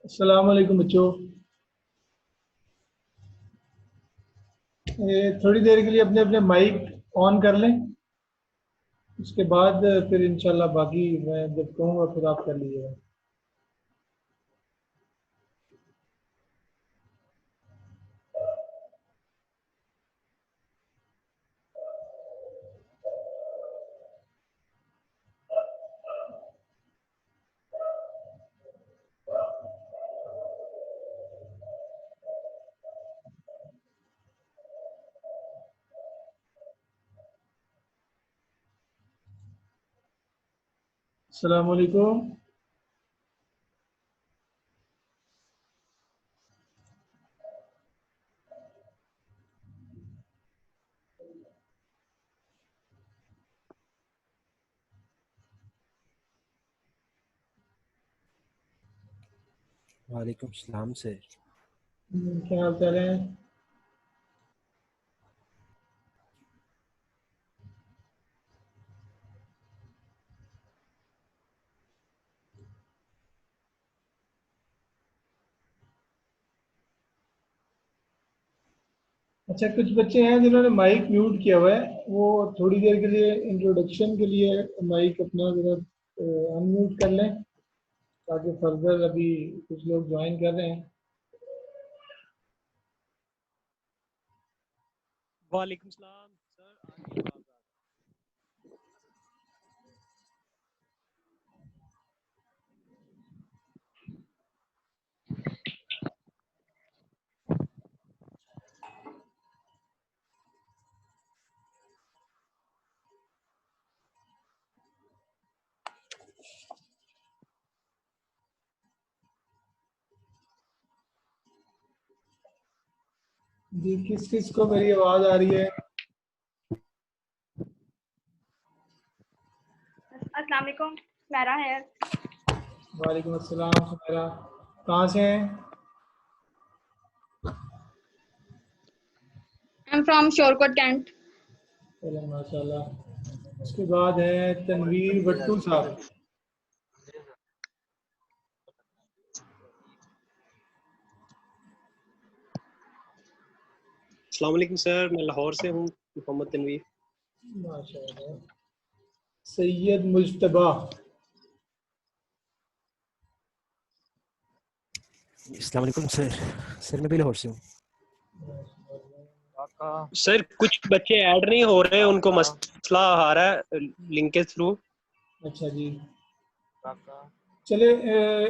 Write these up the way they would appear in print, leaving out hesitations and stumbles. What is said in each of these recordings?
अस्सलाम वालेकुम बच्चों। थोड़ी देर के लिए अपने अपने माइक ऑन कर लें। उसके बाद फिर इंशाल्लाह बाकी मैं जब कहूँगा फिर आप कर लीजिएगा। अस्सलाम वालेकुम। वालेकुम सलाम सर। क्या हाल चाल है? अच्छा, कुछ बच्चे हैं जिन्होंने माइक म्यूट किया हुआ है, वो थोड़ी देर के लिए इंट्रोडक्शन के लिए माइक अपना जरा अनम्यूट कर लें, ताकि फर्दर अभी कुछ लोग ज्वाइन कर रहे हैं। वालेकुम सलाम सर, आ रही है आवाज़? जी, किस किस को मेरी आवाज़ आ रही है? अस्सलाम वालेकुम, मेरा है। वालेकुम अस्सलाम सुमेरा। कहाँ से हैं? I am from Shorkot Cantt. चलो माशाल्लाह। उसके बाद है तनवीर भट्टू साहब। अस्सलाम वालेकुम सर, मैं लाहौर से हूँ, मोहम्मद तनवीर। माशाल्लाह। सैयद मुज्तबा। अस्सलाम वालेकुम सर। सर मैं भी लाहौर से हूँ। सर कुछ बच्चे ऐड नहीं हो रहे, उनको मसला आ रहा है लिंक के थ्रू। अच्छा जी, चले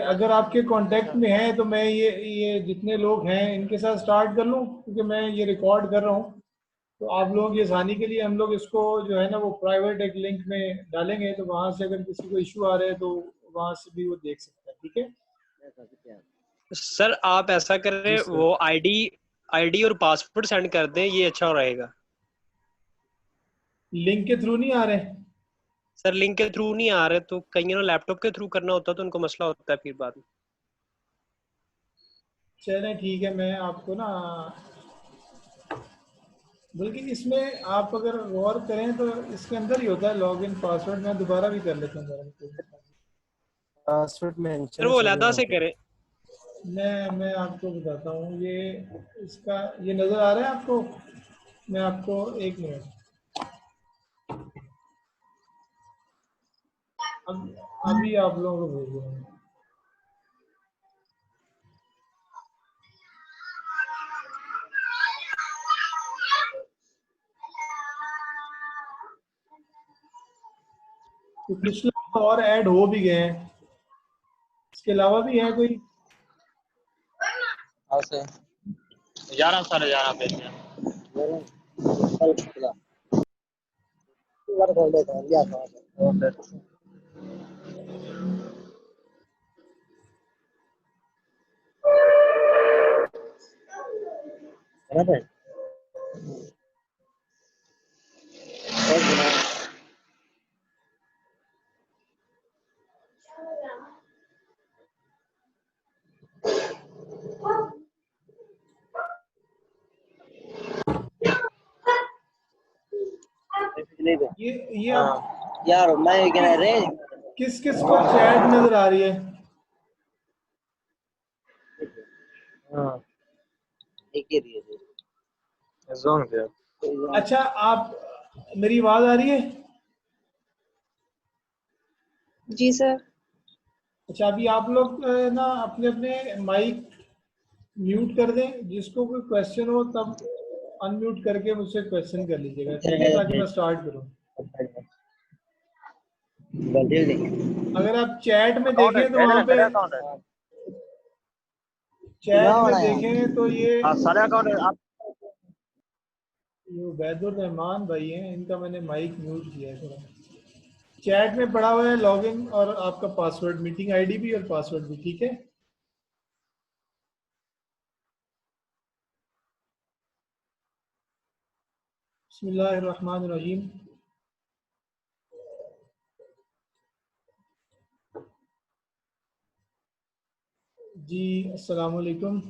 अगर आपके कांटेक्ट में हैं तो मैं ये जितने लोग हैं इनके साथ स्टार्ट कर लूँ, क्योंकि मैं ये रिकॉर्ड कर रहा हूँ। तो आप लोगों की आसानी के लिए हम लोग इसको जो है ना वो प्राइवेट एक लिंक में डालेंगे, तो वहाँ से अगर किसी को इशू आ रहे हैं तो वहाँ से भी वो देख सकता है। ठीक है? सर आप ऐसा करें, वो आईडी और पासवर्ड सेंड कर दें, ये अच्छा रहेगा। लिंक के थ्रू नहीं आ रहे? सर लिंक के थ्रू नहीं आ रहे, तो कहीं ना लैपटॉप के थ्रू करना होता तो उनको मसला होता है फिर बाद में। चलें ठीक है, मैं आपको ना, बल्कि इसमें आप अगर गौर करें तो इसके अंदर ही होता है लॉगिन पासवर्ड। मैं दोबारा भी कर लेता हूँ ज़रा। पासवर्ड सर मेंशन वो सर अलहदा यहाँ से पे। करें। मैं आपको बताता हूँ, ये इसका ये नज़र आ रहा है आपको? मैं आपको एक मिनट, अभी आप लोगों को भेज दूँगा। तो कुछ लोग और ऐड हो भी गए हैं, इसके अलावा भी है कोई? 11 11:30 पे ये आप यार मैं कह रहे किस किस को चैट नज़र आ रही है? हाँ एक ही दिए थे। जोन दे अच्छा, आप मेरी आवाज आ रही है? जी सर। अच्छा, अभी आप लोग ना अपने अपने माइक म्यूट कर दें, जिसको कोई क्वेश्चन हो तब अनम्यूट करके मुझसे क्वेश्चन कर लीजिएगा, ठीक है, ताकि मैं स्टार्ट करूं। गलती नहीं। अगर आप चैट में अकाउंट देखें तो है वहां पे, मेरा अकाउंट है। चैट में देखें तो ये हाँ सारे अकाउंट आप वैदुर रहमान भाई हैं, इनका मैंने माइक म्यूट किया है थोड़ा। चैट में पड़ा हुआ है लॉगिन और आपका पासवर्ड, मीटिंग आईडी भी और पासवर्ड भी, ठीक है। बिस्मिल्लाहिर्रहमानिर्रहीम। जी अस्सलाम वालेकुम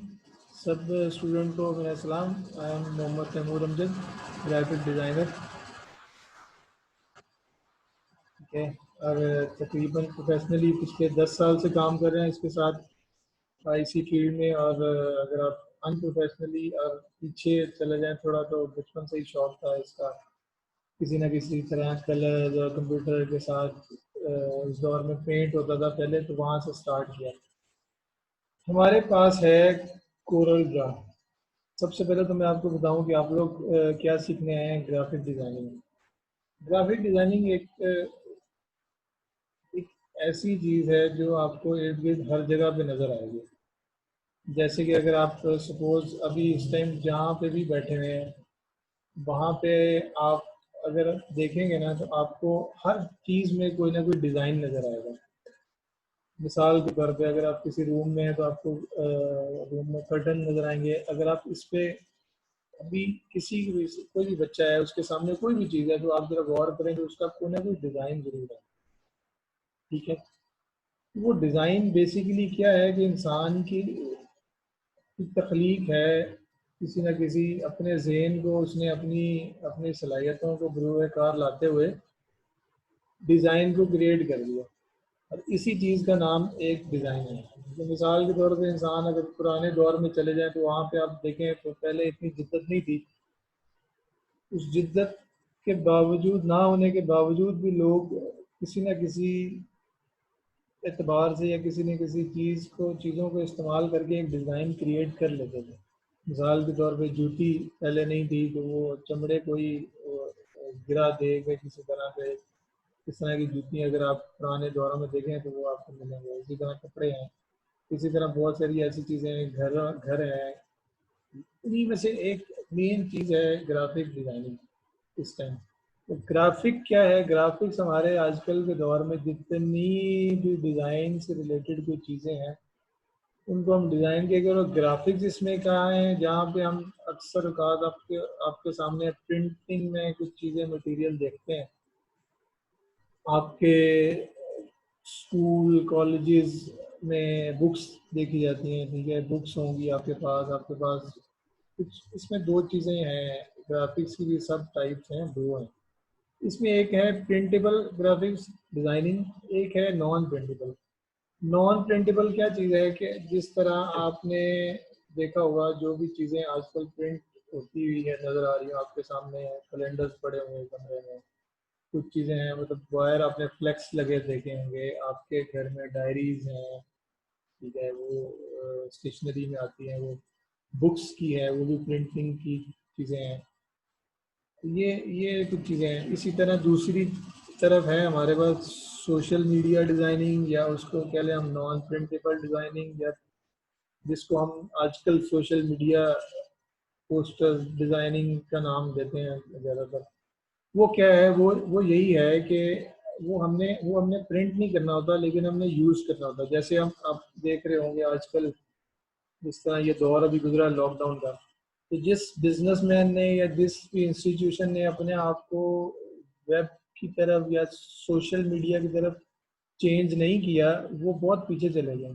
सब स्टूडेंट को मेरा सलाम। I am Mohammad Taimur Amjad, graphic designer, ठीक है। और तकरीबन प्रोफेशनली पिछले 10 साल से काम कर रहे हैं इसके साथ इसी फील्ड में। और अगर आप अनप्रोफेशनली और पीछे चले जाएं थोड़ा, तो बचपन से ही शौक था इसका, किसी न किसी तरह कलर और कंप्यूटर के साथ। उस दौर में पेंट होता था पहले, तो वहाँ से स्टार्ट किया। हमारे पास है कोरल ड्रा। सबसे पहले तो मैं आपको बताऊं कि आप लोग क्या सीखने आए हैं ग्राफिक डिज़ाइनिंग। ग्राफिक डिज़ाइनिंग एक ऐसी चीज़ है जो आपको इर्द गिर्द हर जगह पे नज़र आएगी। जैसे कि अगर आप सपोज़ अभी इस टाइम जहाँ पे भी बैठे हुए हैं, वहाँ पे आप अगर देखेंगे ना, तो आपको हर चीज़ में कोई ना कोई डिज़ाइन नज़र आएगा। मिसाल के तौर पे अगर आप किसी रूम में हैं तो आपको रूम में कर्टन नज़र आएंगे। अगर आप इस पे अभी किसी भी कोई भी बच्चा है, उसके सामने कोई भी चीज़ है, तो आप जरा गौर करें तो उसका कोई ना कोई डिज़ाइन जरूर है, ठीक है। वो डिज़ाइन बेसिकली क्या है कि इंसान की तख्लीक है, किसी न किसी अपने जहन को उसने अपनी अपनी सलाहियतों को बरूए कार लाते हुए डिज़ाइन को क्रिएट कर दिया, और इसी चीज़ का नाम एक डिज़ाइन है। तो मिसाल के तौर पे इंसान अगर पुराने दौर में चले जाएं, तो वहाँ पे आप देखें तो पहले इतनी जिद्दत नहीं थी। उस जिद्दत के बावजूद, ना होने के बावजूद भी, लोग किसी न किसी एतबार से या किसी न किसी चीज़ों को इस्तेमाल करके एक डिज़ाइन क्रिएट कर लेते थे। मिसाल के तौर पे जूती पहले नहीं थी, तो वो चमड़े कोई गिरा दे के किसी तरह पे, इस तरह की जूती अगर आप पुराने दौरों में देखें तो वो आपको मिलेंगे। इसी तरह कपड़े हैं, इसी तरह बहुत सारी ऐसी चीज़ें हैं, घर है। इन्हीं में से एक मेन चीज़ है ग्राफिक डिज़ाइनिंग इस टाइम। तो ग्राफिक क्या है? ग्राफिक्स हमारे आजकल के दौर में जितनी भी डिज़ाइन से रिलेटेड कोई चीज़ें हैं, उनको हम डिज़ाइन के अगर ग्राफिक्स इसमें कहाँ है, जहाँ पे हम अक्सर औकात आपके सामने प्रिंटिंग में कुछ चीज़ें मटेरियल देखते हैं। आपके स्कूल कॉलेजेस में बुक्स देखी जाती हैं, ठीक है, बुक्स होंगी आपके पास कुछ। इसमें दो चीज़ें हैं, ग्राफिक्स की भी सब टाइप्स हैं, दो हैं इसमें। एक है प्रिंटेबल ग्राफिक्स डिज़ाइनिंग, एक है नॉन प्रिंटेबल। नॉन प्रिंटेबल क्या चीज़ है कि जिस तरह आपने देखा होगा, जो भी चीज़ें आजकल प्रिंट होती हुई है नज़र आ रही है आपके सामने, कैलेंडर्स पड़े हुए हैं कमरे में, कुछ चीज़ें हैं, मतलब वायर आपने फ्लेक्स लगे देखे होंगे आपके घर में, डायरीज हैं, ठीक है, वो स्टेशनरी में आती हैं, वो बुक्स की है, वो भी प्रिंटिंग की चीज़ें हैं। ये कुछ चीज़ें हैं। इसी तरह दूसरी तरफ है हमारे पास सोशल मीडिया डिज़ाइनिंग, या उसको कह लें हम नॉन प्रिंटेबल डिज़ाइनिंग, या जिसको हम आजकल सोशल मीडिया पोस्टर डिज़ाइनिंग का नाम देते हैं ज़्यादातर। वो क्या है? वो यही है कि वो हमने प्रिंट नहीं करना होता, लेकिन हमने यूज़ करना होता। जैसे हम आप देख रहे होंगे आजकल, जिस तरह ये दौर अभी गुजरा लॉकडाउन का, तो जिस बिजनेसमैन ने या जिस भी इंस्टीट्यूशन ने अपने आप को वेब की तरफ या सोशल मीडिया की तरफ चेंज नहीं किया, वो बहुत पीछे चले गए।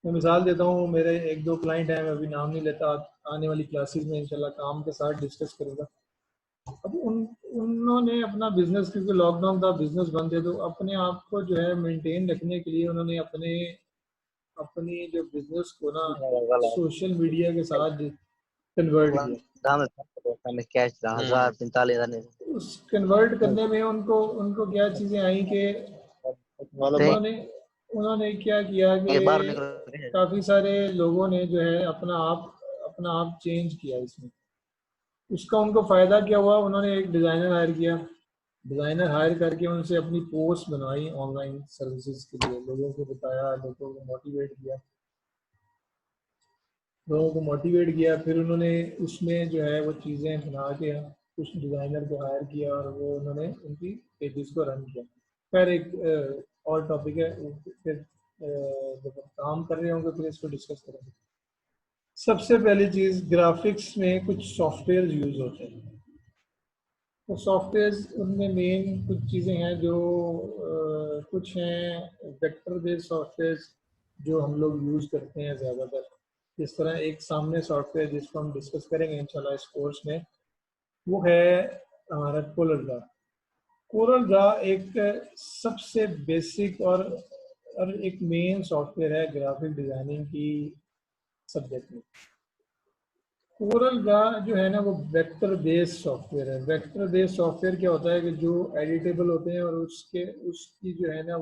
मैं मिसाल देता हूँ, मेरे एक दो क्लाइंट हैं, मैं अभी नाम नहीं लेता, आने वाली क्लासेस में इंशाल्लाह काम के साथ डिस्कस करूँगा। अब उन्होंने अपना बिजनेस, क्योंकि लॉकडाउन था, बिजनेस बंद है, तो अपने आप को जो है मेंटेन रखने के लिए उन्होंने अपने अपनी जो बिजनेस को ना वाला सोशल मीडिया के साथ कन्वर्ट किया। दाम में कैश 1045 उस कन्वर्ट करने में उनको उनको क्या चीज़ें आई कि उन्होंने उन्होंने क्या किया कि बाहर निकल काफ़ी सारे लोगों ने जो है अपना आप चेंज किया इसमें। उसका उनको फ़ायदा क्या हुआ, उन्होंने एक डिज़ाइनर हायर किया, डिज़ाइनर हायर करके उनसे अपनी पोस्ट बनवाई ऑनलाइन सर्विसेज के लिए, लोगों को बताया, लोगों को मोटिवेट किया। फिर उन्होंने उसमें जो है वो चीज़ें बना के कुछ डिज़ाइनर को हायर किया और वो उन्होंने उनकी पेजेस को रन किया। फिर एक और टॉपिक है, फिर जब हम काम कर रहे होंगे फिर इसको डिस्कस करेंगे। सबसे पहली चीज़, ग्राफिक्स में कुछ सॉफ्टवेयर यूज़ होते हैं। तो सॉफ्टवेयर्स उनमें मेन कुछ चीज़ें हैं जो कुछ हैं वेक्टर बेस्ड सॉफ्टवेयर्स जो हम लोग यूज़ करते हैं ज़्यादातर। जिस तरह एक सामने सॉफ्टवेयर जिसको हम डिस्कस करेंगे इंशाल्लाह इस कोर्स में, वो है हमारा कोरल ड्रा एक सबसे बेसिक और एक मेन सॉफ्टवेयर है ग्राफिक डिज़ाइनिंग की सब्जेक्ट में। कोरल ड्रा जो है ना वो वेक्टर बेस्ड सॉफ्टवेयर है। वेक्टर बेस्ड सॉफ्टवेयर क्या होता है कि जो एडिटेबल होते हैं और उसकी जो है ना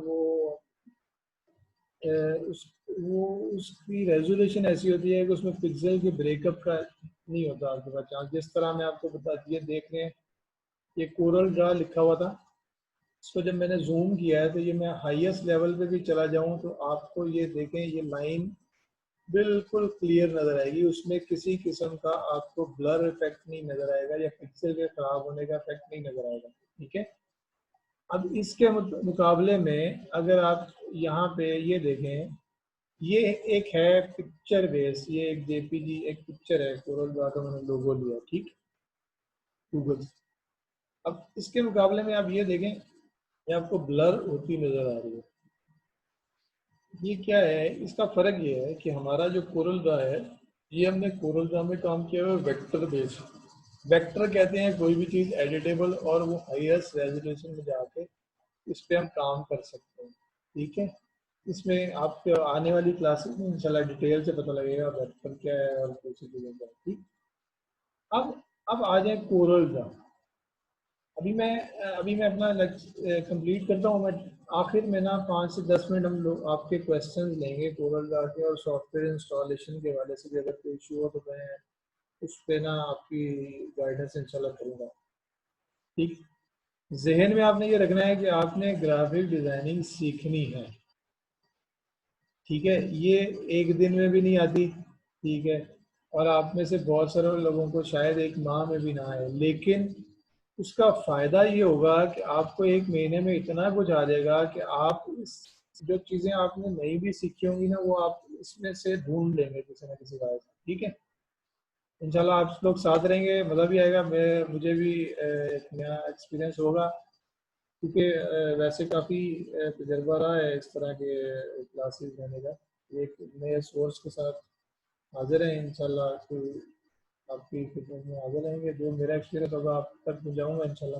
उसकी रेजोल्यूशन ऐसी होती है कि उसमें पिक्सल के ब्रेकअप का नहीं होता आपके पास चांस। जिस तरह मैं आपको बता दिए, देख रहे हैं ये कोरल ड्रा लिखा हुआ था, इसको जब मैंने जूम किया है तो ये मैं हाईएस्ट लेवल पे भी चला जाऊं तो आपको ये देखें, ये लाइन बिल्कुल क्लियर नजर आएगी, उसमें किसी किस्म का आपको ब्लर इफेक्ट नहीं नजर आएगा या पिक्सल के खराब होने का इफेक्ट नहीं नजर आएगा। ठीक है, अब इसके मुकाबले में अगर आप यहाँ पे ये देखें, ये एक है पिक्चर बेस, ये एक जेपीजी एक पिक्चर है, कोरल ड्रा का मैंने लोगो लिया, ठीक, गूगल से। अब इसके मुकाबले में आप ये देखें, ये आपको ब्लर होती नजर आ रही है। ये क्या है, इसका फर्क ये है कि हमारा जो कोरल ड्रा है, ये हमने कोरल ड्रा में काम किया हुआ वेक्टर बेस। वेक्टर कहते हैं कोई भी चीज़ एडिटेबल और वो हाईएस्ट रेजोल्यूशन में जाके इस पर हम काम कर सकते हैं। ठीक है, इसमें आपके आने वाली क्लासेस में इंशाल्लाह डिटेल से पता लगेगा वेक्टर क्या है और दूसरी चीज़ें क्या है। ठीक, अब आ जाए कोरल ड्रा। अभी मैं अपना कंप्लीट करता हूँ। मैं आखिर में ना 5 से 10 मिनट हम लोग आपके क्वेश्चंस लेंगे कोरल ड्रा के और सॉफ्टवेयर इंस्टॉलेशन के हवाले से भी अगर कोई इशू हो तो मैं उस पर ना आपकी गाइडेंस इंशाल्लाह करूँगा। ठीक, जहन में आपने ये रखना है कि आपने ग्राफिक डिज़ाइनिंग सीखनी है। ठीक है, ये एक दिन में भी नहीं आती, ठीक है, और आप में से बहुत सारे लोगों को शायद एक माह में भी ना आए, लेकिन उसका फ़ायदा ये होगा कि आपको एक महीने में इतना कुछ आ जाएगा कि आप जो चीज़ें आपने नहीं भी सीखी होंगी ना वो आप इसमें से ढूंढ लेंगे किसी न किसी बात। ठीक है, इंशाल्लाह आप लोग साथ रहेंगे, मज़ा भी आएगा, मुझे भी एक नया एक्सपीरियंस होगा, क्योंकि वैसे काफ़ी तजर्बा रहा है इस तरह के क्लासेस लेने का। एक नए सोर्स के साथ हाजिर हैं इंशाल्लाह, तो आपकी खिदमत में हाजिर रहेंगे, जो मेरा एक्सपीरियंस होगा आप तक पहुँचाऊँगा इंशाल्लाह।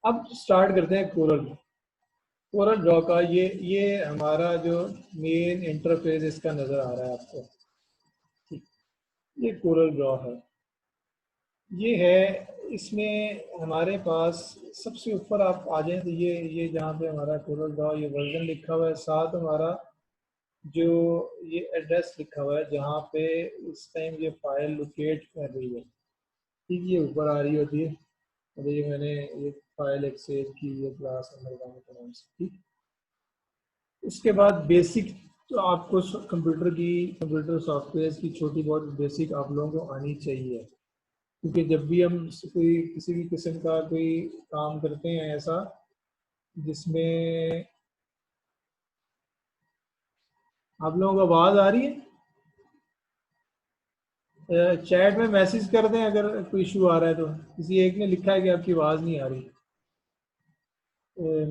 अब स्टार्ट करते हैं कोरल ड्रॉ का। ये हमारा जो मेन इंटरफेस इसका नज़र आ रहा है आपको, ठीक, ये कोरल ड्रॉ है, ये है। इसमें हमारे पास सबसे ऊपर आप आ जाएं तो ये जहाँ पे हमारा कोरल ड्रॉ ये वर्जन लिखा हुआ है, साथ हमारा जो ये एड्रेस लिखा हुआ है जहाँ पे इस टाइम ये फाइल लोकेट कर रही है, ठीक, ये ऊपर आ रही होती है। और ये मैंने ये फाइल एक सेव की है क्लास अंडरग्राउंड के नाम से। ठीक, उसके बाद बेसिक तो आपको कंप्यूटर सॉफ्टवेयर की छोटी बहुत बेसिक आप लोगों को आनी चाहिए, क्योंकि जब भी हम कोई किसी भी किस्म का कोई काम करते हैं ऐसा जिसमें आप लोगों को आवाज़ आ रही है, चैट में मैसेज कर दें अगर कोई इशू आ रहा है। तो किसी एक ने लिखा है कि आपकी आवाज़ नहीं आ रही,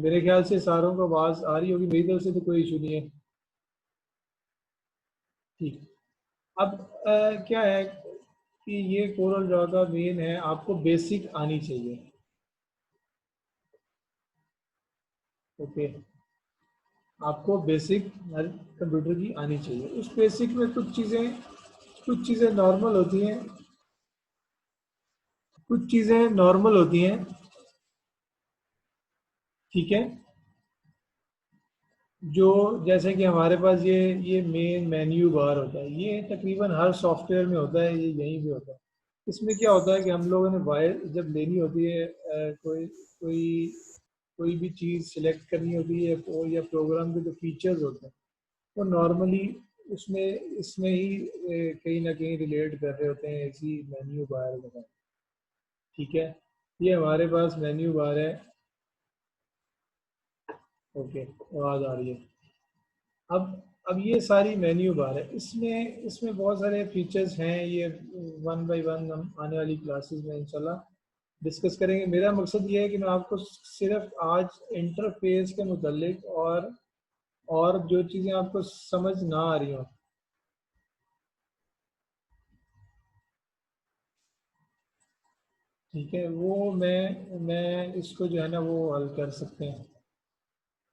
मेरे ख्याल से सारों को आवाज़ आ रही होगी, मेरी तरफ से तो कोई इशू नहीं है। ठीक, अब क्या है कि ये कोरल ड्रॉ का मेन है, आपको बेसिक आनी चाहिए। ओके, आपको बेसिक कंप्यूटर की आनी चाहिए। उस बेसिक में कुछ चीज़ें नॉर्मल होती हैं, कुछ चीज़ें नॉर्मल होती हैं, ठीक है। जो जैसे कि हमारे पास ये मेन मेन्यू बार होता है, ये तकरीबन हर सॉफ्टवेयर में होता है, ये यहीं भी होता है। इसमें क्या होता है कि हम लोगों ने वायर जब लेनी होती है, कोई कोई भी चीज़ सिलेक्ट करनी होती है या प्रोग्राम के जो फीचर्स होते हैं वो नॉर्मली उसमें इसमें ही कहीं ना कहीं रिलेट कर रहे होते हैं, ऐसी मेन्यू बार वगैरह, ठीक है। ये हमारे पास मेन्यू बार है। ओके, आवाज़ आ रही है। अब ये सारी मेन्यू बार है, इसमें इसमें बहुत सारे फीचर्स हैं। ये वन बाय वन हम आने वाली क्लासेस में इंशाल्लाह डिस्कस करेंगे। मेरा मकसद ये है कि मैं आपको सिर्फ आज इंटरफेस के मुतालिक और जो चीज़ें आपको समझ ना आ रही हों, ठीक है, वो मैं इसको जो है ना वो हल कर सकते हैं।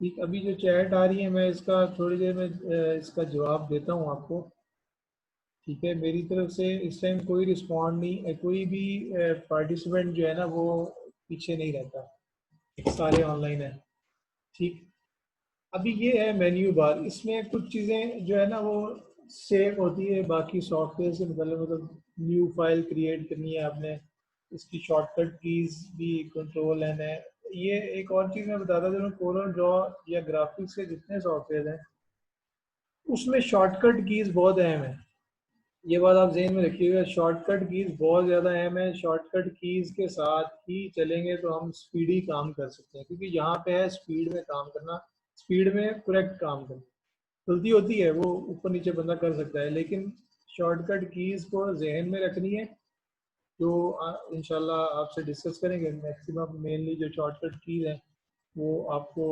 ठीक, अभी जो चैट आ रही है मैं इसका थोड़ी देर में इसका जवाब देता हूँ आपको, ठीक है। मेरी तरफ से इस टाइम कोई रिस्पॉन्ड नहीं, कोई भी पार्टिसिपेंट जो है ना वो पीछे नहीं रहता, सारे ऑनलाइन है, ठीक। अभी ये है मेन्यू बार, इसमें कुछ चीज़ें जो है ना वो सेव होती है बाकी सॉफ्टवेयर से, मतलब न्यू फाइल क्रिएट करनी है आपने, इसकी शॉर्टकट कीज भी कंट्रोल एन है। ये एक और चीज़ मैं बताता चलूँ, कोरल ड्रॉ या ग्राफिक्स के जितने सॉफ्टवेयर हैं उसमें शॉर्टकट कीज बहुत अहम है। ये बात आप जहन में रखिएगा, शॉर्टकट कीज बहुत ज़्यादा अहम है। शॉर्टकट कीज के साथ ही चलेंगे तो हम स्पीडी काम कर सकते हैं, क्योंकि यहाँ पे है स्पीड में काम करना, स्पीड में करेक्ट काम करना। गलती होती है वो ऊपर नीचे बंदा कर सकता है, लेकिन शॉर्टकट कीज को जहन में रखनी है। जो इंशाल्लाह आपसे डिस्कस करेंगे, मैक्सिमम मेनली जो शॉर्टकट कीज है वो आपको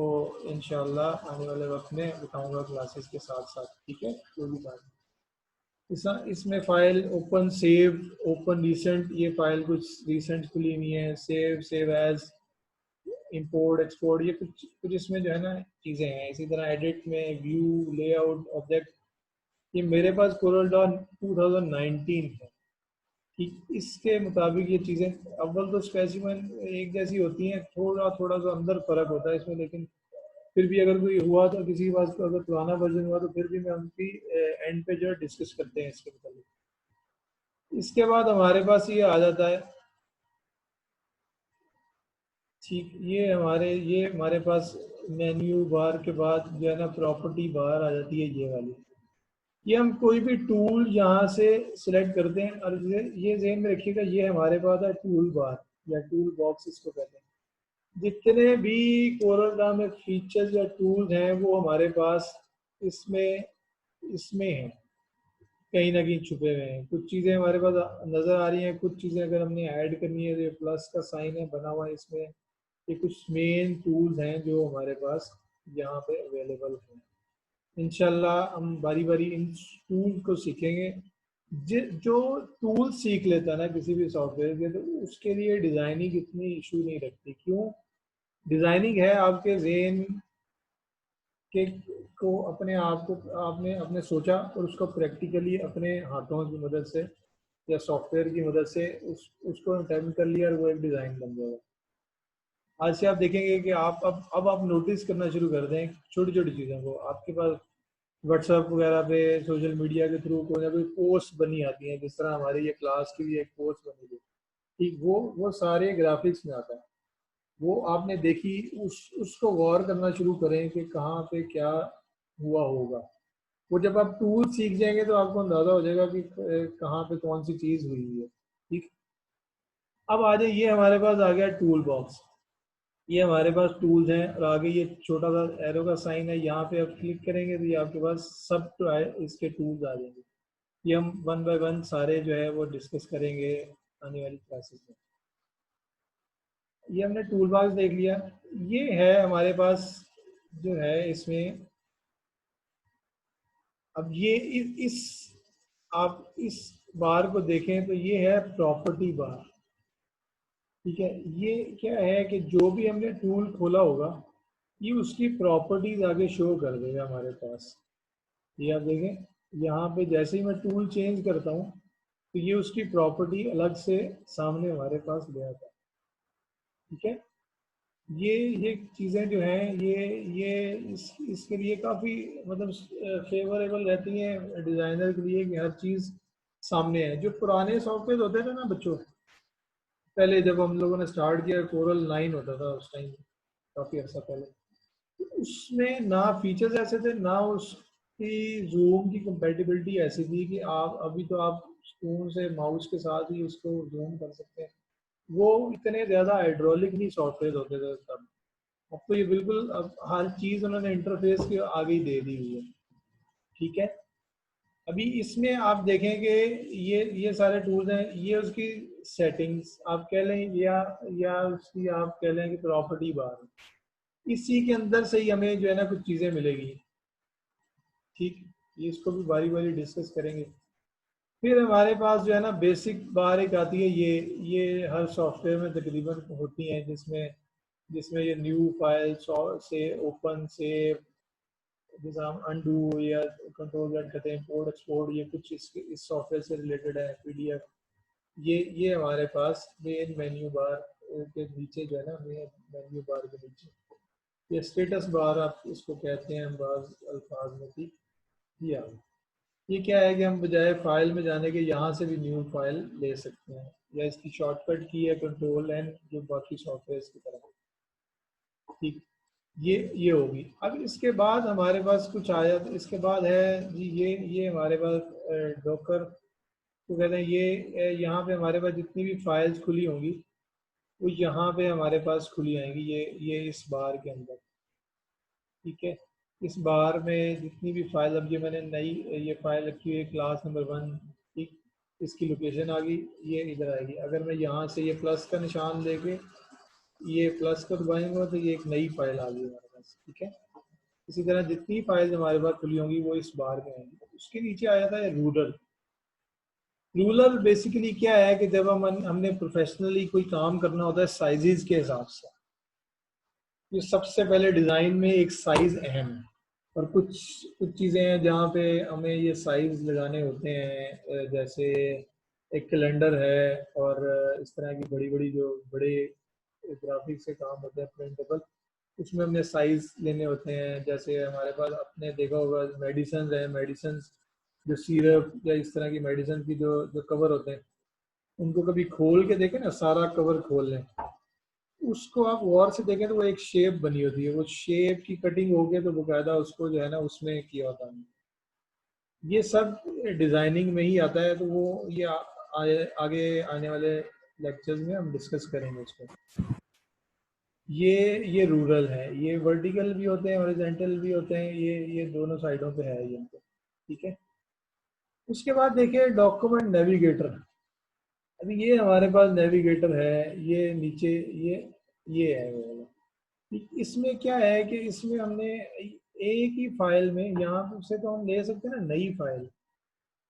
इंशाल्लाह आने वाले वक्त में बताऊंगा क्लासेस के साथ साथ, ठीक है। कोई भी बात इसमें file open save open recent, ये फाइल कुछ रिसेंट खुली हुई है, सेव एज, इंपोर्ट एक्सपोर्ट, ये कुछ कुछ इसमें जो है ना चीज़ें हैं। इसी तरह एडिट में व्यू लेआउट ऑब्जेक्ट, ये मेरे पास कोरल ड्रॉ 2019 है, ठीक। इसके मुताबिक ये चीज़ें अव्वल तो स्पेसिफिक एक जैसी होती हैं, थोड़ा थोड़ा सा अंदर फ़र्क होता है इसमें, लेकिन फिर भी अगर कोई हुआ तो किसी बात को अगर पुराना वर्जन हुआ तो फिर भी मैं उनकी एंड पे जो डिस्कस करते हैं इसके मुताबिक। इसके बाद हमारे पास ये आ जाता है, ठीक। ये हमारे पास मेन्यू बार के बाद जो है ना प्रॉपर्टी बार आ जाती है, ये वाली। ये हम कोई भी टूल यहाँ से सिलेक्ट करते हैं, और ये ज़हन में रखिएगा, ये हमारे पास है टूल बार या टूल बॉक्स इसको कहते हैं। जितने भी कोरल ड्रॉ में फीचर्स या टूल्स हैं वो हमारे पास इसमें इसमें हैं, कहीं ना कहीं छुपे हुए हैं। कुछ चीज़ें हमारे पास नज़र आ रही हैं, कुछ चीज़ें अगर हमने ऐड करनी है तो ये प्लस का साइन है बना हुआ है इसमें। ये कुछ मेन टूल्स हैं जो हमारे पास यहाँ पे अवेलेबल हैं। इंशाल्लाह हम बारी बारी इन टूल को सीखेंगे। जो टूल सीख लेता है ना किसी भी सॉफ्टवेयर के, तो उसके लिए डिज़ाइनिंग इतनी इशू नहीं रखती। क्यों? डिज़ाइनिंग है आपके जेन के को अपने आप को आपने अपने सोचा और उसको प्रैक्टिकली अपने हाथों की मदद से या सॉफ्टवेयर की मदद से उसको अटेम्प्ट कर लिया और वो एक डिज़ाइन बन जाएगा। आज से आप देखेंगे कि आप अब आप नोटिस करना शुरू कर दें छोटी छोटी चीज़ों को। आपके पास व्हाट्सएप वगैरह पे सोशल मीडिया के थ्रू कोई ना कोई पोस्ट बनी आती है, जिस तरह हमारी ये क्लास की भी एक पोस्ट बनी थी, ठीक। वो सारे ग्राफिक्स में आता है, वो आपने देखी, उसको गौर करना शुरू करें कि कहाँ पे क्या हुआ होगा। वो जब आप टूल सीख जाएंगे तो आपको अंदाज़ा हो जाएगा कि कहाँ पे कौन सी चीज़ हुई है, ठीक। अब आ जाए, ये हमारे पास आ गया टूल बॉक्स, ये हमारे पास टूल्स हैं, और आगे ये छोटा सा एरो का साइन है, यहाँ पे आप क्लिक करेंगे तो ये आपके पास सब इसके टूल्स आ जाएंगे। ये हम वन बाय वन सारे जो है वो डिस्कस करेंगे आने वाली क्लासेस में। ये हमने टूल बॉक्स देख लिया। ये है हमारे पास जो है इसमें, अब ये आप इस बार को देखें तो ये है प्रॉपर्टी बार, ठीक है। ये क्या है कि जो भी हमने टूल खोला होगा ये उसकी प्रॉपर्टीज आगे शो कर देगा हमारे पास। ये आप देखें, यहाँ पे जैसे ही मैं टूल चेंज करता हूँ तो ये उसकी प्रॉपर्टी अलग से सामने हमारे पास ले आता है। ठीक है, ये चीज़ें जो हैं ये इसके लिए काफ़ी मतलब फेवरेबल रहती हैं डिज़ाइनर के लिए कि हर चीज़ सामने है। जो पुराने सॉफ्टवेयर होते थे ना बच्चों, पहले जब हम लोगों ने स्टार्ट किया कोरल 9 होता था उस टाइम, काफ़ी अर्सा पहले, तो उसमें ना फीचर्स ऐसे थे, ना उसकी जूम की कंपेटिबिलिटी ऐसी थी कि आप अभी तो आप स्पून से माउस के साथ ही उसको जूम कर सकते हैं। वो इतने ज़्यादा हाइड्रोलिक नहीं सॉफ्टवेयर होते थे तब। अब तो ये बिल्कुल अब हर चीज़ उन्होंने इंटरफेस के आगे ही दे दी हुई है। ठीक है, अभी इसमें आप देखेंगे ये सारे टूल्स हैं, ये उसकी सेटिंग्स आप कह लें या उसकी आप कह लें कि प्रॉपर्टी बार, इसी के अंदर से ही हमें जो है ना कुछ चीज़ें मिलेगी। ठीक, ये इसको भी बारी बारी डिस्कस करेंगे। फिर हमारे पास जो है ना बेसिक बार एक आती है, ये हर सॉफ्टवेयर में तकरीबन होती हैं, जिसमें ये न्यू फाइल से ओपन से जैसे हम अनडू या कंट्रोल Z कहते हैं, इंपोर्ट एक्सपोर्ट, ये कुछ इस सॉफ्टवेयर से रिलेटेड है। PDF ये हमारे पास मेन मेन्यू बार के नीचे जो है ना, मेन मेन्यू बार के नीचे ये स्टेटस बार आप इसको कहते हैं बाज अल्फाज में। ठीक, ये क्या है कि हम बजाय फाइल में जाने के यहाँ से भी न्यू फाइल ले सकते हैं, या इसकी शॉर्टकट की है Ctrl+N जो बाकी सॉफ्टवेयर की तरह। ठीक, ये होगी। अब इसके बाद हमारे पास कुछ आया, इसके बाद है जी ये हमारे पास डॉकर तो कहते हैं। ये यहाँ पे हमारे पास जितनी भी फाइल्स खुली होंगी वो यहाँ पे हमारे पास खुली आएंगी, ये इस बार के अंदर। ठीक है, इस बार में जितनी भी फाइल, अब ये मैंने नई ये फाइल रखी हुई है क्लास नंबर 1। ठीक, इसकी लोकेशन आ गई, ये इधर आएगी। अगर मैं यहाँ से ये प्लस का निशान लेके ये प्लस को दबाएंगे तो ये एक नई फाइल आ गई हमारे पास। ठीक है, इसी तरह जितनी फाइल्स हमारे पास खुली होंगी वो इस बार में आएंगी। उसके नीचे आया था ये रूरल। रूरल बेसिकली क्या है कि जब हमने प्रोफेशनली कोई काम करना होता है साइजेस के हिसाब से, ये सबसे पहले डिज़ाइन में एक साइज़ अहम है, और कुछ चीज़ें हैं जहाँ पे हमें ये साइज़ लगाने होते हैं, जैसे एक कैलेंडर है और इस तरह की बड़ी बड़ी जो बड़े ग्राफिक्स के काम होते हैं प्रिंटेबल, उसमें हमने साइज़ लेने होते हैं। जैसे हमारे पास आपने देखा होगा मेडिसिन है, मेडिसिन जो सिरप या इस तरह की मेडिसिन की जो जो कवर होते हैं, उनको कभी खोल के देखें ना, सारा कवर खोल लें, उसको आप गौर से देखें तो वो एक शेप बनी होती है, वो शेप की कटिंग हो गई तो बकायदा उसको जो है ना उसमें किया होता है। ये सब डिज़ाइनिंग में ही आता है, तो वो ये आगे आने वाले लेक्चर्स में हम डिस्कस करेंगे उसको। ये रूरल है, ये वर्टिकल भी होते हैं हॉरिजॉन्टल भी होते हैं, ये दोनों साइडों पे है ये। ठीक है, उसके बाद देखिए डॉक्यूमेंट नेविगेटर। अभी ये हमारे पास नेविगेटर है, ये नीचे ये है वो वाला। इसमें क्या है कि इसमें हमने एक ही फाइल में, यहाँ से तो हम ले सकते हैं ना नई फाइल,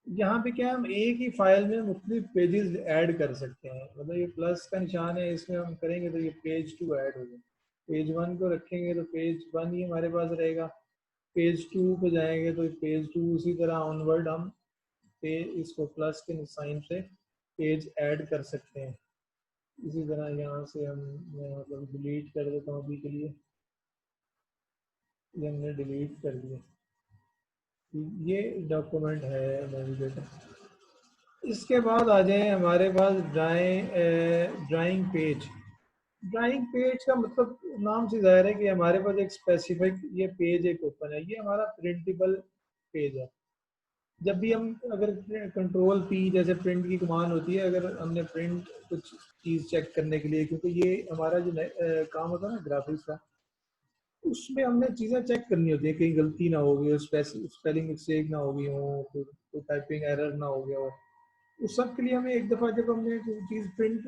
यहाँ पे क्या है हम एक ही फाइल में मुख्तलिफ पेजेस ऐड कर सकते हैं। मतलब ये प्लस का निशान है, इसमें हम करेंगे तो ये पेज 2 ऐड होगा। पेज 1 को रखेंगे तो पेज 1 ही हमारे पास रहेगा, पेज 2 पे जाएंगे तो पेज 2, इसी तरह ऑनवर्ड हम इसको प्लस के साइन से पेज ऐड कर सकते हैं। इसी तरह यहाँ से हम मतलब डिलीट कर देता हूँ अभी के लिए, ये हमने डिलीट कर दिया। ये डॉक्यूमेंट है नेविगेटर। इसके बाद आ जाए हमारे पास ड्राइंग पेज। ड्राइंग पेज का मतलब नाम से जाहिर है कि हमारे पास एक स्पेसिफिक ये पेज एक ओपन है, ये हमारा प्रिंटेबल पेज है। जब भी हम अगर Ctrl+P जैसे प्रिंट की कमांड होती है, अगर हमने प्रिंट कुछ चीज़ चेक करने के लिए, क्योंकि ये हमारा जो काम होता है ना ग्राफिक्स का, उसमें हमने चीज़ें चेक करनी होती है, कहीं गलती ना हो गई हो, स्पेलिंग मिस्टेक ना हो गई हो, कोई टाइपिंग एरर ना हो गया हो। उस सब के लिए हमें एक दफ़ा जब हमने कोई चीज़ प्रिंट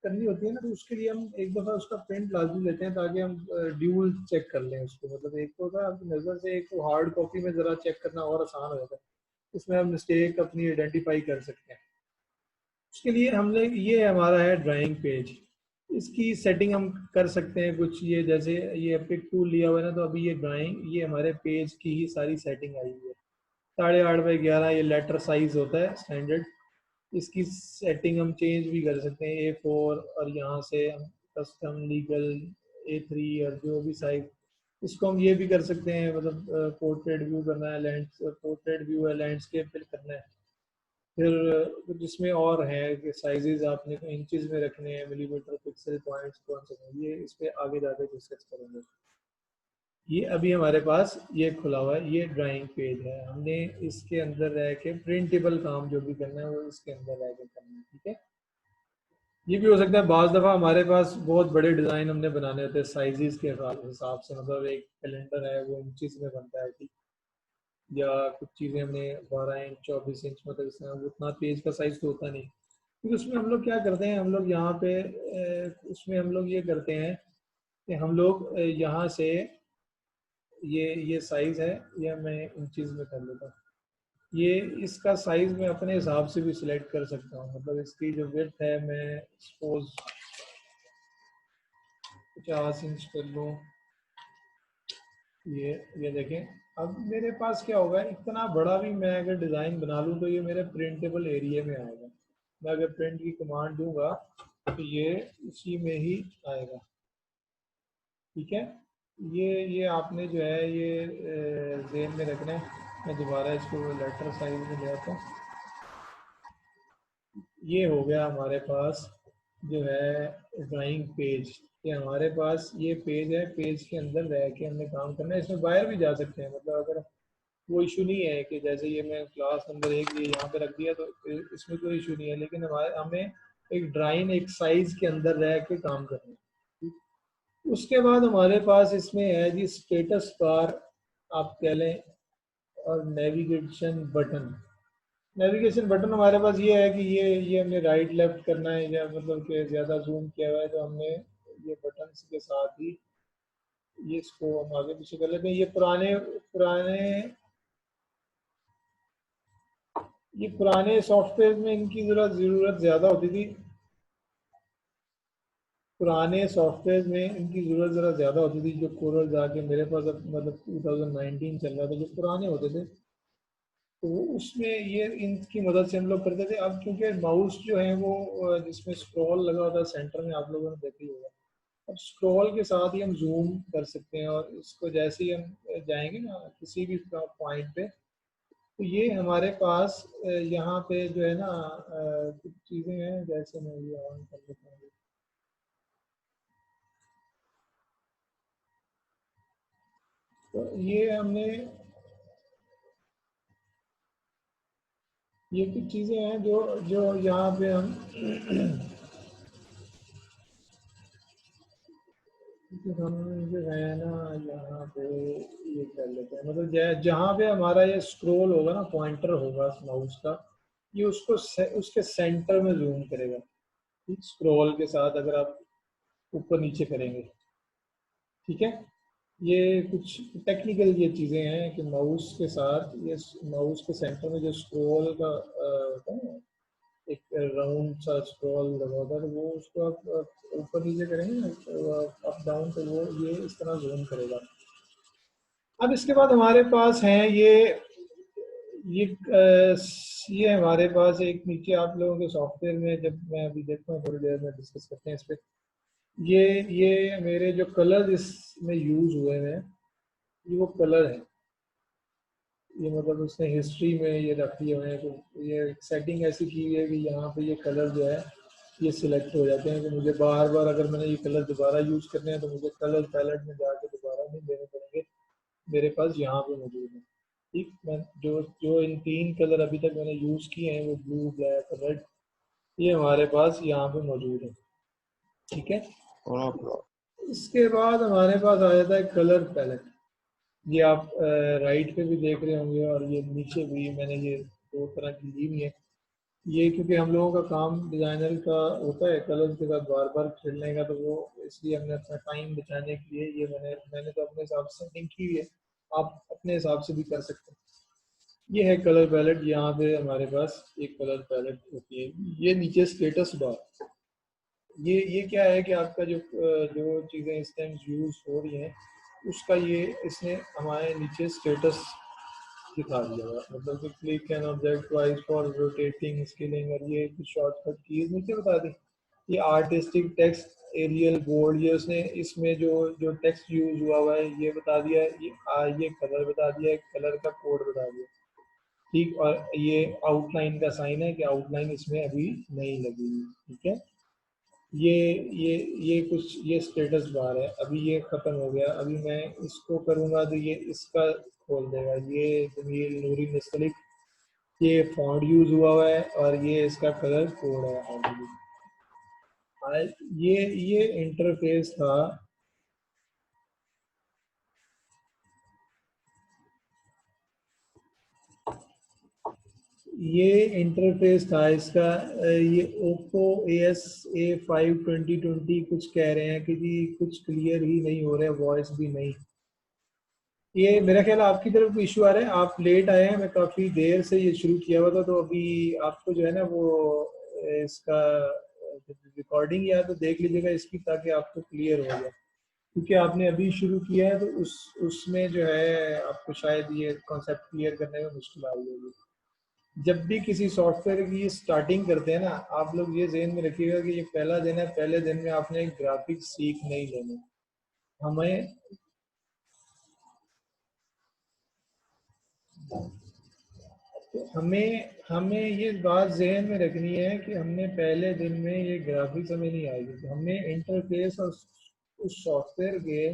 करनी होती है ना, तो उसके लिए हम एक दफ़ा उसका प्रिंट लाजमी लेते हैं ताकि हम ड्यूल चेक कर लें उसको। मतलब एक तो होता है आपकी नज़र से, एक तो हार्ड कॉपी में ज़रा चेक करना और आसान हो जाता है, उसमें हम मिस्टेक अपनी आइडेंटिफाई कर सकते हैं। उसके लिए हमने ये हमारा है ड्राइंग पेज। इसकी सेटिंग हम कर सकते हैं कुछ, ये जैसे ये पिक टूल लिया हुआ है ना, तो अभी ये ड्राइंग, ये हमारे पेज की ही सारी सेटिंग आई हुई है। 8.5x11 ये लेटर साइज होता है स्टैंडर्ड, इसकी सेटिंग हम चेंज भी कर सकते हैं A4, और यहाँ से हम कस्टम लीगल A3 और जो भी साइज, इसको हम ये भी कर सकते हैं, मतलब पोर्ट्रेट व्यू करना है, पोर्ट्रेट व्यू है, लैंडस्केप पे करना है। फिर जिसमें और है कि साइजेस आपने इंचेस में रखने हैं, मिलीमीटर, पिक्सल, पॉइंट्स, कौन से हैं, ये इस पे आगे जाकर डिस्कस करेंगे। ये अभी हमारे पास ये खुला हुआ है, ये ड्राइंग पेज है, हमने इसके अंदर रह के प्रिंटेबल काम जो भी करना है वो इसके अंदर रह के करना है, ठीक है। ये भी हो सकता है बाज़ दफ़ा हमारे पास बहुत बड़े डिज़ाइन हमने बनाने होते हैं साइजेस के हिसाब से, मतलब एक कैलेंडर है वो इंचेस में बनता है, ठीक, या कुछ चीज़ें हमने 12 इंच 24 इंच, मतलब इस तरह उतना पेज का साइज तो होता नहीं। फिर उसमें हम लोग क्या करते हैं, हम लोग यहाँ पे उसमें हम लोग ये करते हैं कि हम लोग यहाँ से ये साइज है, ये मैं इंचेस में कर लेता हूँ। ये इसका साइज मैं अपने हिसाब से भी सिलेक्ट कर सकता हूँ, मतलब इसकी जो विड्थ है मैं सपोज 50 इंच कर लूँ। ये देखें, अब मेरे पास क्या होगा, इतना बड़ा भी मैं अगर डिज़ाइन बना लूँ तो ये मेरे प्रिंटेबल एरिया में आएगा। मैं अगर प्रिंट की कमांड दूंगा तो ये इसी में ही आएगा, ठीक है। ये आपने जो है ये ज़हन में रखना है। मैं दोबारा इसको लेटर साइज में ले आता हूँ। ये हो गया हमारे पास जो है ड्राइंग पेज, ये हमारे पास ये पेज है, पेज के अंदर रह के हमने काम करना है। इसमें बाहर भी जा सकते हैं, मतलब अगर वो इशू नहीं है कि जैसे ये मैं क्लास नंबर 1 ये यहाँ पे रख दिया तो इसमें कोई इशू नहीं है, लेकिन हमें एक ड्राइंग एक साइज के अंदर रह के काम करना है। उसके बाद हमारे पास इसमें है जी स्टेटस बार आप कह लें, और नेविगेशन बटन। नेविगेशन बटन हमारे पास ये है कि ये हमने राइट लेफ्ट करना है, या मतलब कि ज़्यादा जूम किया हुआ है तो हमने ये बटन के साथ ही ये इसको हम आगे पीछे कर लेते हैं। ये पुराने सॉफ्टवेयर में इनकी ज़रूरत ज़्यादा होती थी, पुराने सॉफ्टवेयर में इनकी ज़रूरत ज़रा ज़्यादा होती थी। जो कोरल जाके मेरे पास अब मतलब 2019 चल रहा था, जो पुराने होते थे तो उसमें ये इनकी मदद से हम लोग करते थे। अब क्योंकि माउस जो है वो जिसमें स्क्रॉल लगा होता है सेंटर में, आप लोगों ने देखा ही होगा, अब स्क्रॉल के साथ ही हम जूम कर सकते हैं, और इसको जैसे ही हम जाएंगे ना किसी भी पॉइंट पे, तो ये हमारे पास यहाँ पे जो है ना कुछ चीज़ें हैं, जैसे मैं ये ऑन कर लेता हूँ। तो ये कुछ चीज़ें हैं जो जो यहाँ पे हम हम जो है ना यहाँ पे ये कर लेते हैं, मतलब जहाँ पे हमारा ये स्क्रॉल होगा ना, पॉइंटर होगा माउस का, ये उसको उसके सेंटर में जूम करेगा। स्क्रॉल के साथ अगर आप ऊपर नीचे करेंगे, ठीक है। ये कुछ टेक्निकल ये चीज़ें हैं कि माउस के साथ ये माउस के सेंटर में जो स्क्रॉल का होता है ना, एक राउंड सा स्क्रॉल लगा होता है, तो वो उसको आप ऊपर नीचे करेंगे ना, अप डाउन, तो वो ये इस तरह जूम करेगा। अब इसके बाद हमारे पास हैं ये हमारे पास एक नीचे आप लोगों के सॉफ्टवेयर में, जब मैं अभी देखता हूँ थोड़ी देर में डिस्कस करते हैं इस पर। ये मेरे जो कलर इसमें यूज हुए हैं ये वो कलर है, ये मतलब उसने हिस्ट्री में ये रख दिए हुए हैं। तो ये सेटिंग ऐसी की हुई है कि यहाँ पे ये कलर जो है ये सिलेक्ट हो जाते हैं कि मुझे बार बार अगर मैंने ये कलर दोबारा यूज़ करने हैं तो मुझे कलर पैलेट में जाके दोबारा नहीं देने पड़ेंगे, मेरे पास यहाँ पे मौजूद है। ठीक, मैं जो इन 3 कलर अभी तक मैंने यूज़ किए हैं वो ब्लू, ब्लैक और रेड, ये हमारे पास यहाँ पे मौजूद है, ठीक है। इसके बाद हमारे पास आ जाता है कलर पैलेट। ये आप राइट पे भी देख रहे होंगे, और ये नीचे भी मैंने ये 2 तरह की ली हुई है। ये क्योंकि हम लोगों का काम डिज़ाइनर का होता है कलर के साथ बार बार खेलने का, तो वो इसलिए हमने अपना टाइम बचाने के लिए ये मैंने तो अपने हिसाब से सेटिंग की हुई है, आप अपने हिसाब से भी कर सकते हैं। ये है कलर पैलेट, यहाँ पे हमारे पास एक कलर पैलेट होती है। ये नीचे स्टेटस बार, ये क्या है कि आपका जो चीज़ें इस टाइम यूज़ हो रही हैं उसका ये इसने हमारे नीचे स्टेटस दिखा दिया हुआ, मतलब कि click and object wise for rotating scaling, और ये कुछ शॉर्टकट कीज नीचे बता दी। ये आर्टिस्टिक टेक्स्ट एरियल बोल्ड, ये उसने इसमें जो जो टेक्स्ट यूज हुआ है ये बता दिया, ये कलर बता दिया, कलर का कोड बता दिया, ठीक। और ये आउटलाइन का साइन है कि आउटलाइन इसमें अभी नहीं लगी हुई, ठीक है। ये ये ये कुछ ये स्टेटस बार है, अभी ये ख़त्म हो गया। अभी मैं इसको करूँगा तो ये इसका खोल देगा, ये जमील नूरी मुस्तलिक, ये फॉन्ट यूज़ हुआ है और ये इसका कलर कोड है ऑलरेडी। ये इंटरफेस था, ये इंटरफेस था इसका। ये ओप्पो AS-A5 2020 कुछ कह रहे हैं कि जी कुछ क्लियर ही नहीं हो रहा है, वॉइस भी नहीं। ये मेरा ख्याल आपकी तरफ इशू आ रहा है, आप लेट आए हैं, मैं काफ़ी देर से ये शुरू किया हुआ था, तो अभी आपको जो है ना वो इसका रिकॉर्डिंग या तो देख लीजिएगा इसकी, ताकि आपको क्लियर हो जाए, क्योंकि आपने अभी शुरू किया है तो उसमें जो है आपको शायद ये कॉन्सेप्ट क्लियर करने में मुश्किल आई होगी। जब भी किसी सॉफ्टवेयर की स्टार्टिंग करते हैं ना, आप लोग ये ज़हन में रखिएगा कि ये पहला दिन है, पहले दिन में आपने एक ग्राफिक्स सीख नहीं लेने। हमें ये बात जहन में रखनी है कि हमने पहले दिन में ये ग्राफिक्स हमें नहीं आएगी, तो हमें इंटरफेस और उस सॉफ्टवेयर के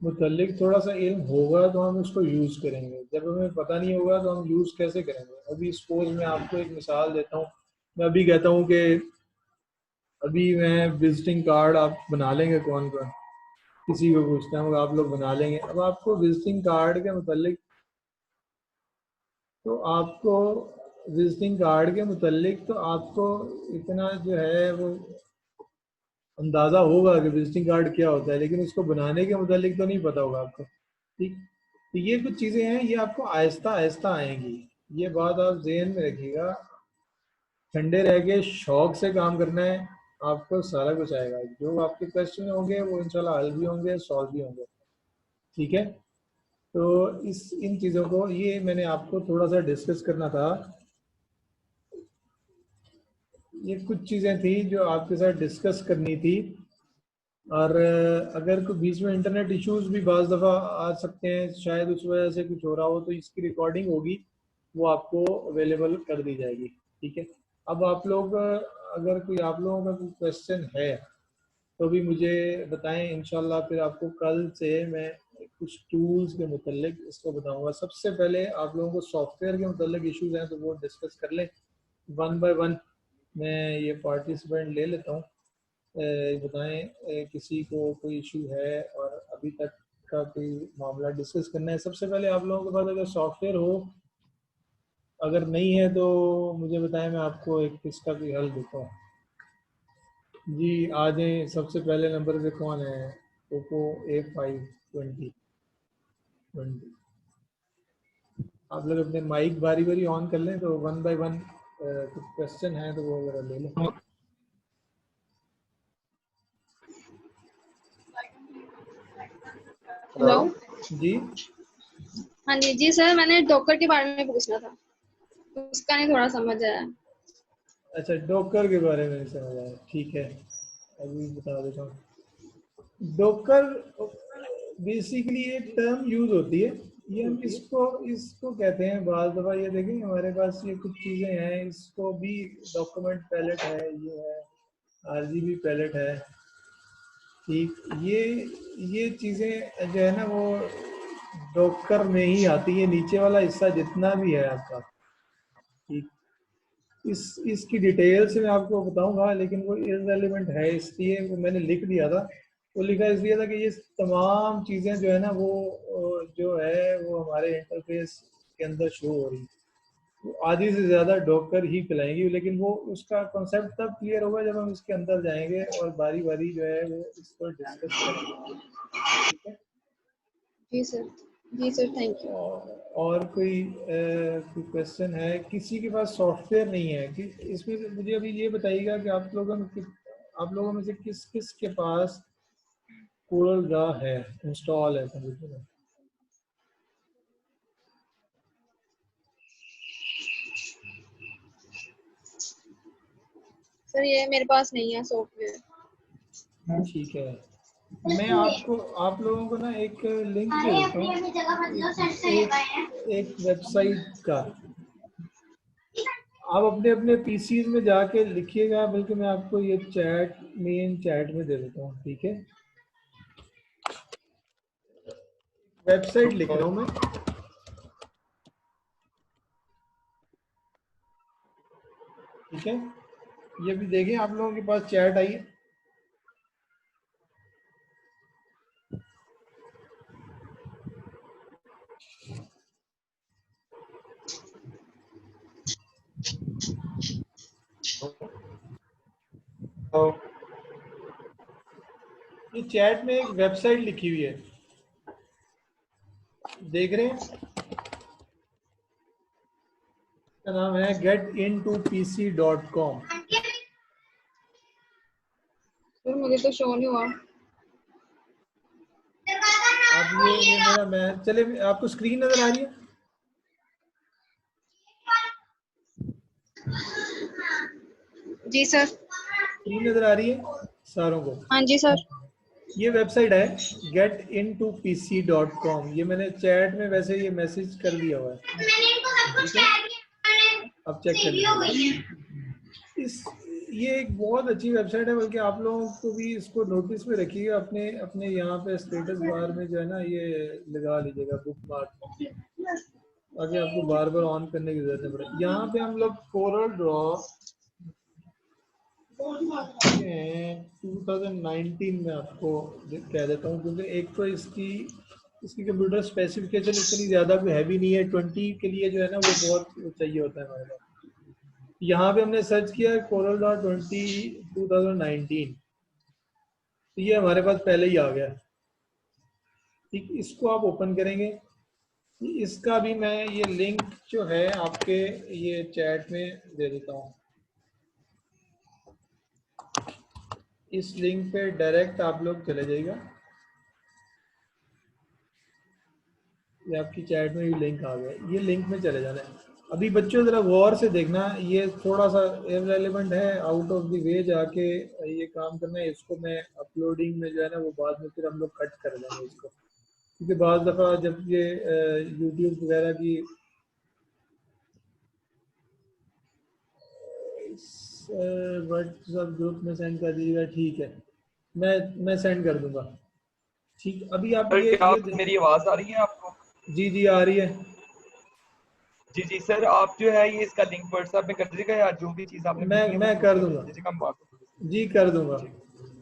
मुतल्लिक थोड़ा सा इल्म होगा तो हम उसको यूज़ करेंगे, जब हमें पता नहीं होगा तो हम यूज़ कैसे करेंगे। अभी सपोज मैं आपको एक मिसाल देता हूँ, मैं अभी कहता हूँ कि अभी मैं विजिटिंग कार्ड आप बना लेंगे, कौन कौन किसी को पूछता हूँ आप लोग बना लेंगे। अब आपको विजिटिंग कार्ड के मुतल्लिक तो आपको विजिटिंग कार्ड के मुतल्लिक तो आपको इतना जो है वो अंदाज़ा होगा कि विजिटिंग कार्ड क्या होता है, लेकिन उसको बनाने के मुतालिक तो नहीं पता होगा आपको, ठीक। तो ये कुछ चीज़ें हैं, ये आपको आहिस्ता आहिस्ता आएंगी, ये बात आप जहन में रखिएगा। ठंडे रह के शौक से काम करना है, आपको सारा कुछ आएगा। जो आपके क्वेश्चन होंगे वो इंशाल्लाह हल भी होंगे, सॉल्व भी होंगे, ठीक है। तो इन चीज़ों को ये मैंने आपको थोड़ा सा डिस्कस करना था। ये कुछ चीज़ें थी जो आपके साथ डिस्कस करनी थी, और अगर कोई बीच में इंटरनेट इश्यूज भी बाज़ दफ़ा आ सकते हैं, शायद उस वजह से कुछ हो रहा हो, तो इसकी रिकॉर्डिंग होगी वो आपको अवेलेबल कर दी जाएगी, ठीक है। अब आप लोग अगर कोई आप लोगों का कोई क्वेश्चन है तो भी मुझे बताएं, इंशाल्लाह फिर आपको कल से मैं कुछ टूल्स के मुतल्लिक इसको बताऊंगा। सबसे पहले आप लोगों को सॉफ्टवेयर के मुतल्लिक इश्यूज हैं तो वो डिस्कस कर लें वन बाय वन। मैं ये पार्टिसिपेंट ले लेता हूँ, बताएं किसी को कोई इशू है और अभी तक का कोई मामला डिस्कस करना है। सबसे पहले आप लोगों के पास अगर सॉफ्टवेयर हो, अगर नहीं है तो मुझे बताएं, मैं आपको एक इसका भी हल देता हूँ। जी आ जाएं, सबसे पहले नंबर पे कौन है? Oppo A5 2020। आप लोग अपने माइक बारी बारी ऑन कर लें तो वन बाय वन कुछ क्वेश्चन है तो वो वगैरह ले लें। हेलो। जी हाँ जी जी सर, मैंने डॉकर के बारे में पूछना था, उसका नहीं थोड़ा समझ आया। अच्छा, डॉकर के बारे में समझ आया, ठीक है, अभी बता देता हूँ। डॉकर बेसिकली एक टर्म यूज होती है, ये हम इसको इसको कहते हैं बाज़ दफ़ा, ये देखें हमारे पास ये कुछ चीज़ें हैं, इसको भी डॉक्यूमेंट पैलेट है, ये है RGB पैलेट है, ठीक। ये चीज़ें जो है ना वो डॉकर में ही आती है, नीचे वाला हिस्सा जितना भी है आपका, ठीक। इसकी डिटेल से मैं आपको बताऊंगा, लेकिन वो इररेलेवेंट है, इसलिए वो मैंने लिख दिया था। वो लिखा इसलिए था कि ये तमाम चीज़ें जो है ना वो जो है वो हमारे इंटरफेस के अंदर शो हो रही, वो आधी से ज़्यादा डॉकर ही फैलाएंगी, लेकिन वो उसका कॉन्सेप्ट तब क्लियर होगा जब हम इसके अंदर जाएंगे और बारी बारी जो है वो इस पर डिस्कस करेंगे, ठीक है। जी सर, जी सर, थैंक यू। और कोई क्वेश्चन है? किसी के पास सॉफ्टवेयर नहीं है कि इसमें से मुझे अभी ये बताइएगा कि आप लोगों ने आप लोगों में से किस किस के पास कोरल ड्रा है, इंस्टॉल है कंप्यूटर में? सर ये मेरे पास नहीं है सॉफ्टवेयर। ठीक है, मैं आपको आप लोगों को ना एक लिंक दे देता हूँ एक वेबसाइट का। आप अपने अपने पीसीज में जाके लिखिएगा, बल्कि मैं आपको ये मेन चैट में दे देता हूँ, ठीक है? वेबसाइट लिख रहा हूँ मैं। ठीक है, ये भी देखें, आप लोगों के पास चैट आई है। ये चैट में एक वेबसाइट लिखी हुई है, देख रहे हैं? इसका नाम है getintopc.com। सर मुझे तो शो नहीं हुआ। आप ये मेरा मैं चले, आपको स्क्रीन नजर आ रही है? जी सर। स्क्रीन नजर आ रही है सारों को? हाँ जी सर। ये वेबसाइट है getintopc.com। ये मैंने चैट में वैसे ये मैसेज कर दिया हुआ है, ठीक है? अब चेक कर लीजिए। ये एक बहुत अच्छी वेबसाइट है, बल्कि आप लोगों को भी इसको नोटिस में रखिएगा, अपने अपने यहाँ पे स्टेटस बार में जो है ना ये लगा लीजिएगा बुक मार्क, ताकि आपको बार बार ऑन करने की जरूरत नहीं पड़े। यहाँ पे हम लोग कोरल ड्रॉ 2019 में आपको कह देता हूँ, क्योंकि एक तो इसकी कंप्यूटर स्पेसिफिकेशन इतनी ज़्यादा कोई हैवी नहीं है। 20 के लिए जो है ना वो बहुत चाहिए होता है हमारे पास। यहाँ पे हमने सर्च किया कोरल ड्रॉ 2019, तो ये हमारे पास पहले ही आ गया। ठीक, इसको आप ओपन करेंगे। इसका भी मैं ये लिंक जो है आपके ये चैट में दे देता हूँ। इस लिंक पे डायरेक्ट आप लोग चले जाइएगा, ये आपकी चैट में भी लिंक आ गया, ये लिंक में चले जाना है। अभी बच्चों जरा गौर से देखना, ये थोड़ा सा इररिलेवेंट है, आउट ऑफ द वे जाके ये काम करना है। इसको मैं अपलोडिंग में जो है ना वो बाद में फिर हम लोग कट कर देंगे इसको, क्योंकि बाज़ दफ़ा जब ये यूट्यूब वगैरह की व्हाट्सएप ग्रुप में सेंड कर दीजिएगा, ठीक है? मैं सेंड कर दूंगा। ठीक, अभी आप ये मेरी आवाज आ रही है आपको? जी जी आ रही है। जी जी सर, आप जो है ये इसका लिंक व्हाट्सएप में कर दीजिएगा, या जो भी चीज आपने मैं कर दूंगा जी, कर दूंगा।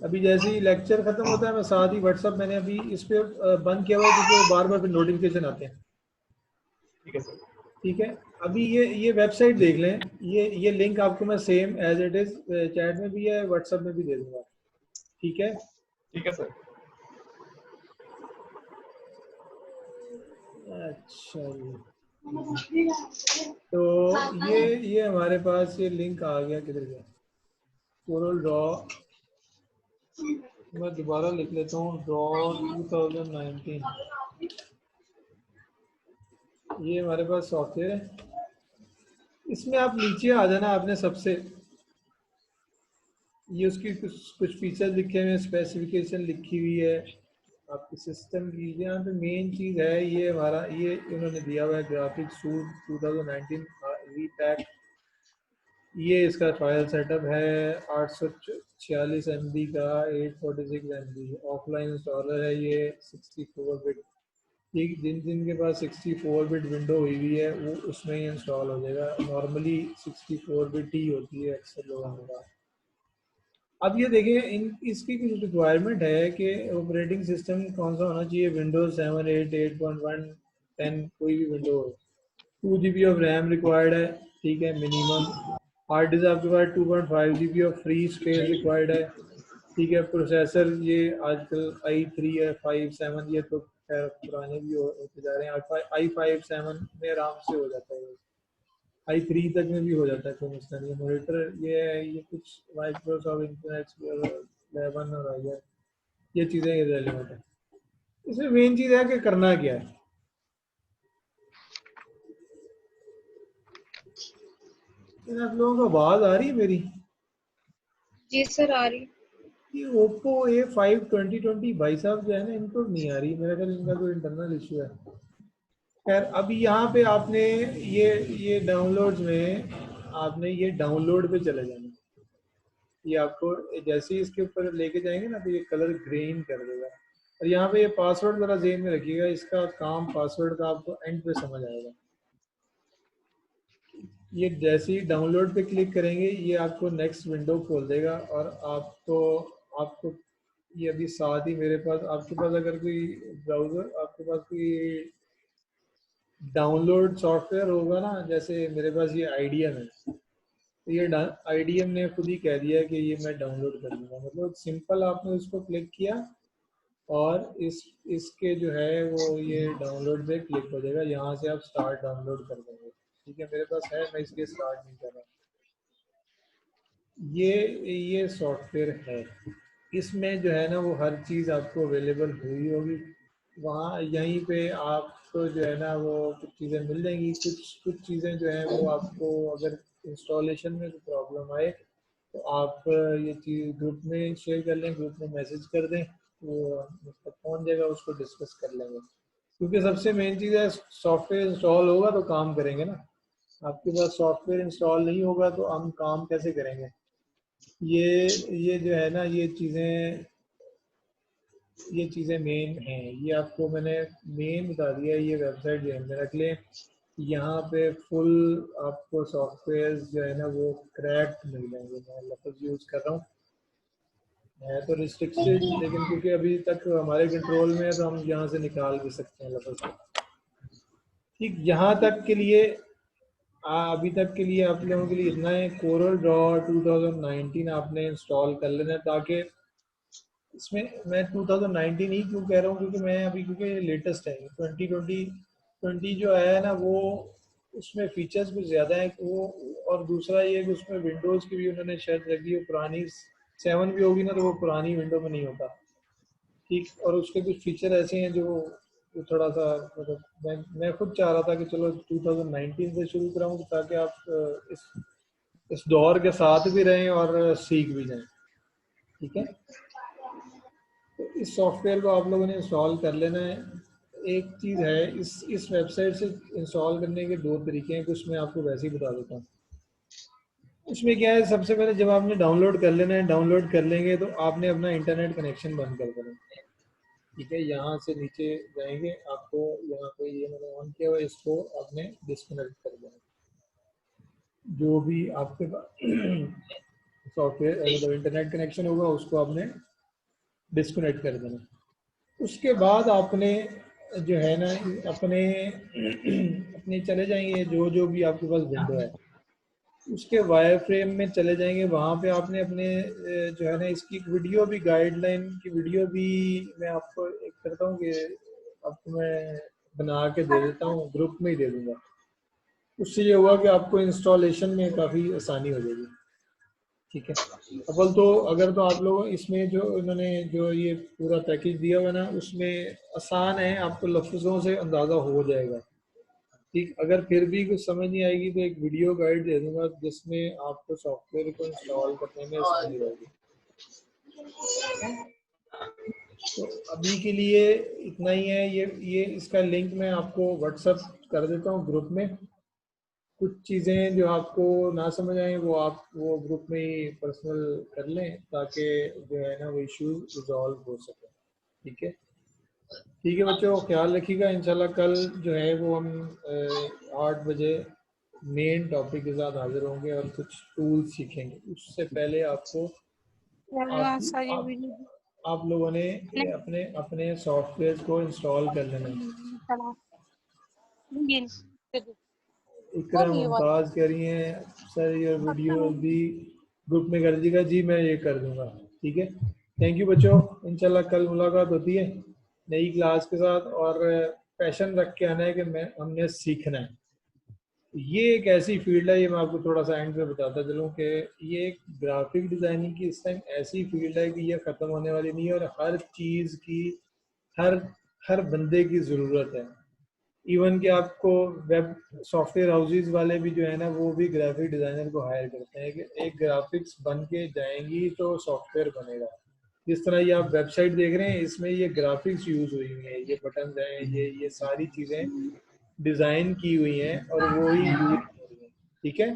अभी जैसे ही लेक्चर खत्म होता है मैं साथ ही व्हाट्सएप मैंने अभी इस पे बंद किया हुआ है, क्योंकि बार बार फिर नोटिफिकेशन आते हैं। ठीक है सर। ठीक है, अभी ये वेबसाइट देख लें। ये लिंक आपको मैं same as it is chat में भी है, व्हाट्सएप में भी दे दूंगा, ठीक है? ठीक है सर। अच्छा जी, तो ये हमारे पास ये लिंक आ गया, किधर गया? कोरल ड्रॉ, मैं दोबारा लिख लेता हूँ, ड्रॉ 2019। ये हमारे पास सॉफ्टवेयर है। इसमें आप नीचे आ जाना, आपने सबसे ये उसकी कुछ फीचर्स लिखे हुए हैं, स्पेसिफिकेशन लिखी हुई है आपके सिस्टम की। यहाँ पे मेन चीज़ है ये हमारा, ये इन्होंने दिया हुआ है ग्राफिक्स सूट 2019 वीपैक। ये इसका फाइल सेटअप है 846 MB का, 846 MB ऑफलाइन इंस्टॉलर है। ये 64 बिट, ठीक, जिन के पास 64 बिट विंडो हुई हुई है वो उसमें ही इंस्टॉल हो जाएगा। नॉर्मली 64 बिट ही होती है अक्सर लोगों के पास। अब ये देखिए, इसकी कुछ रिक्वायरमेंट है कि ऑपरेटिंग सिस्टम कौन सा होना चाहिए। विंडोज 7, 8, 8.1, 10 कोई भी विंडो हो। 2 GB ऑफ रैम रिक्वायर्ड है, ठीक है, मिनिमम। हार्ड डिस्क आपके पास 2.5 GB of free space required है, ठीक है। प्रोसेसर ये आजकल i3 है, 5, 7, ये तो खैर पुराने भी होते जा रहे हैं। i5, 7 में आराम से हो जाता है। i3 तक में भी हो जाता है, कोई मसला नहीं है। मॉनिटर ये कुछ माइक्रोसॉफ्ट इंटरनेट एक्सप्लोरर 11 और आया, ये चीज़ें इररिलेवेंट है। इसमें मेन चीज़ है कि करना क्या है। आप लोगों को आवाज़ आ रही है मेरी? जी सर आ रही। ये ओप्पो A5 2020 भाई साहब जो है ना, इनको नहीं आ रही, मेरा ख्याल इनका कोई इंटरनल इशू है। खैर अभी यहाँ पे आपने ये डाउनलोड्स में आपने ये डाउनलोड पे चले जाना। ये आपको जैसे ही इसके ऊपर लेके जाएंगे ना तो ये कलर ग्रीन कर देगा। और यहाँ पे ये पासवर्ड जरा ज़हन में रखिएगा, इसका काम पासवर्ड का आपको एंड पे समझ आएगा। ये जैसे ही डाउनलोड पे क्लिक करेंगे ये आपको नेक्स्ट विंडो खोल देगा और आपको ये अभी साथ ही मेरे पास, आपके पास अगर कोई ब्राउज़र, आपके पास कोई डाउनलोड सॉफ्टवेयर होगा ना, जैसे मेरे पास ये आईडीएम है, तो ये आईडीएम ने खुद ही कह दिया कि ये मैं डाउनलोड कर लूँगा। मतलब सिंपल आपने उसको क्लिक किया और इसके जो है वो ये डाउनलोड पे क्लिक हो जाएगा। यहाँ से आप स्टार्ट डाउनलोड कर देंगे। ठीक है, मेरे पास है, मैं इसलिए स्टार्ट नहीं कर रहा। ये सॉफ्टवेयर है, इसमें जो है ना वो हर चीज़ आपको अवेलेबल हुई होगी। वहाँ यहीं पे आपको जो है ना वो कुछ चीज़ें मिल जाएंगी। कुछ चीज़ें जो है वो आपको अगर इंस्टॉलेशन में कोई प्रॉब्लम आए तो आप ये चीज़ ग्रुप में शेयर कर लें, ग्रुप में मैसेज कर दें, वो मतलब पहुँच जाएगा, उसको डिस्कस कर लेंगे। क्योंकि सबसे मेन चीज़ है सॉफ्टवेयर इंस्टॉल होगा तो काम करेंगे ना। आपके पास सॉफ्टवेयर इंस्टॉल नहीं होगा तो हम काम कैसे करेंगे। ये जो है ना ये चीज़ें मेन हैं। ये आपको मैंने मेन बता दिया। ये वेबसाइट ध्यान में रख लें, यहाँ पे फुल आपको सॉफ्टवेयर जो है ना वो क्रैक्ड मिल जाएंगे। मैं लफ्ज़ यूज़ कर रहा हूँ, है तो रिस्ट्रिक्टेड, लेकिन क्योंकि अभी तक हमारे कंट्रोल में है तो हम यहाँ से निकाल भी सकते हैं लफ्ज़। ठीक, यहाँ तक के लिए अभी तक के लिए आप लोगों के लिए इतना है। कोरल ड्रॉ 2019 आपने इंस्टॉल कर लेना है, ताकि इसमें मैं 2019 ही क्यों कह रहा हूँ, क्योंकि मैं अभी क्योंकि लेटेस्ट है 2020 जो आया है ना वो उसमें फीचर्स कुछ ज़्यादा हैं वो। और दूसरा ये कि उसमें विंडोज़ की भी उन्होंने शर्त रख दी है, पुरानी 7 भी होगी ना तो वो पुरानी विंडो में नहीं होता। ठीक, और उसके कुछ फीचर ऐसे हैं जो थोड़ा सा मतलब मैं खुद चाह रहा था कि चलो 2019 से शुरू कराऊँ ताकि आप इस दौर के साथ भी रहें और सीख भी जाएं। ठीक है, तो इस सॉफ्टवेयर को आप लोगों ने इंस्टॉल कर लेना है। एक चीज़ है, इस वेबसाइट से इंस्टॉल करने के 2 तरीके हैं, कुछ मैं आपको वैसे ही बता देता हूँ। उसमें क्या है, सबसे पहले जब आपने डाउनलोड कर लेना है, डाउनलोड कर लेंगे तो आपने अपना इंटरनेट कनेक्शन बंद कर देना। ठीक है, यहाँ से नीचे जाएंगे, आपको यहाँ पे ये मैंने ऑन किया हुआ, इसको आपने डिस्कनेक्ट कर देना। जो भी आपके पास सॉफ्टवेयर मतलब इंटरनेट कनेक्शन होगा उसको आपने डिस्कनेक्ट कर देना। उसके बाद आपने जो है ना अपने चले जाएंगे, जो भी आपके पास विंडो है उसके वायर फ्रेम में चले जाएंगे। वहाँ पे आपने अपने जो है ना इसकी वीडियो भी, गाइडलाइन की वीडियो भी मैं आपको एक करता हूँ कि आपको मैं बना के दे देता हूँ, ग्रुप में ही दे दूँगा। उससे ये हुआ कि आपको इंस्टॉलेशन में काफ़ी आसानी हो जाएगी। ठीक है, अव्वल तो अगर तो आप लोग इसमें जो इन्होंने जो ये पूरा पैकेज दिया हुआ ना उसमें आसान है, आपको लफ्ज़ों से अंदाज़ा हो जाएगा। ठीक, अगर फिर भी कुछ समझ नहीं आएगी तो एक वीडियो गाइड दे दूंगा जिसमें आपको सॉफ्टवेयर को इंस्टॉल करने में आसानी होगी। तो अभी के लिए इतना ही है। ये इसका लिंक मैं आपको व्हाट्सएप कर देता हूँ ग्रुप में। कुछ चीज़ें जो आपको ना समझ आए वो आप वो ग्रुप में ही पर्सनल कर लें ताकि जो है ना वो इशू रिजॉल्व हो सके। ठीक है, ठीक है बच्चों, ख्याल रखिएगा। इंशाल्लाह कल जो है वो हम 8 बजे मेन टॉपिक के साथ हाजिर होंगे और कुछ टूल सीखेंगे। उससे पहले आपको आप लोगों ने अपने अपने सॉफ्टवेयर को इंस्टॉल कर लेना है। इकरा मुमताज कह रही हैं सर ये वीडियो भी ग्रुप में कर दीजिएगा। जी मैं ये कर दूंगा। ठीक है, थैंक यू बच्चों, इंशाल्लाह कल मुलाकात होती है नई क्लास के साथ। और पैशन रख के आना है कि हमने सीखना है। ये एक ऐसी फील्ड है, ये मैं आपको थोड़ा सा एंड में बताता चलूँ कि ये एक ग्राफिक डिज़ाइनिंग की इस टाइम ऐसी फील्ड है कि ये ख़त्म होने वाली नहीं है, और हर चीज़ की हर हर बंदे की ज़रूरत है। इवन कि आपको वेब सॉफ्टवेयर हाउसेज वाले भी जो है ना, वो भी ग्राफिक डिज़ाइनर को हायर करते हैं कि एक ग्राफिक्स बन के जाएंगी तो सॉफ्टवेयर बनेगा। जिस तरह ये आप वेबसाइट देख रहे हैं, इसमें ये ग्राफिक्स यूज़ हुई हुई है, ये बटन हैं, ये सारी चीज़ें डिज़ाइन की हुई हैं और वो ही यूज हो रही हैं। ठीक है,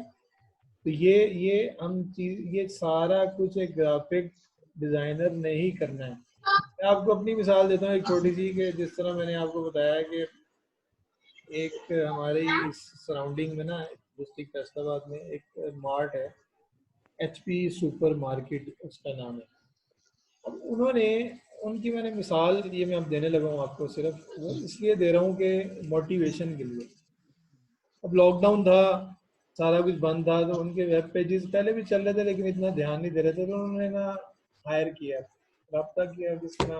तो ये हम चीज, ये सारा कुछ एक ग्राफिक डिज़ाइनर ने ही करना है। मैं आपको अपनी मिसाल देता हूँ एक छोटी सी, कि जिस तरह मैंने आपको बताया कि एक हमारे इस सराउंडिंग में ना, डिस्ट्रिक्ट फैसलाबाद में एक मार्ट है, HP सुपर मार्केट उसका नाम है। अब उन्होंने, उनकी मैंने मिसाल ये मैं अब देने लगा हूँ आपको, सिर्फ वो इसलिए दे रहा हूँ कि मोटिवेशन के लिए। अब लॉकडाउन था, सारा कुछ बंद था, तो उनके वेब पेजेस पहले भी चल रहे थे लेकिन इतना ध्यान नहीं दे रहे थे, तो उन्होंने ना हायर किया, रब्ता किया किस तरह।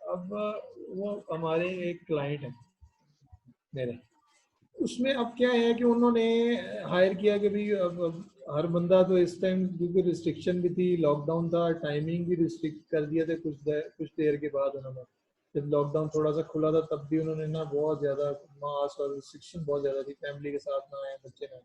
अब वो हमारे एक क्लाइंट है मेरे, उसमें अब क्या है कि उन्होंने हायर किया कि भाई अब हर बंदा तो इस टाइम, क्योंकि रिस्ट्रिक्शन भी थी, लॉकडाउन था, टाइमिंग भी रिस्ट्रिक्ट कर दिया था कुछ देर के बाद। उन्होंने जब लॉकडाउन थोड़ा सा खुला था तब भी उन्होंने ना बहुत ज़्यादा मास और रिस्ट्रिक्शन बहुत ज़्यादा थी, फैमिली के साथ ना आए, बच्चे ना आए।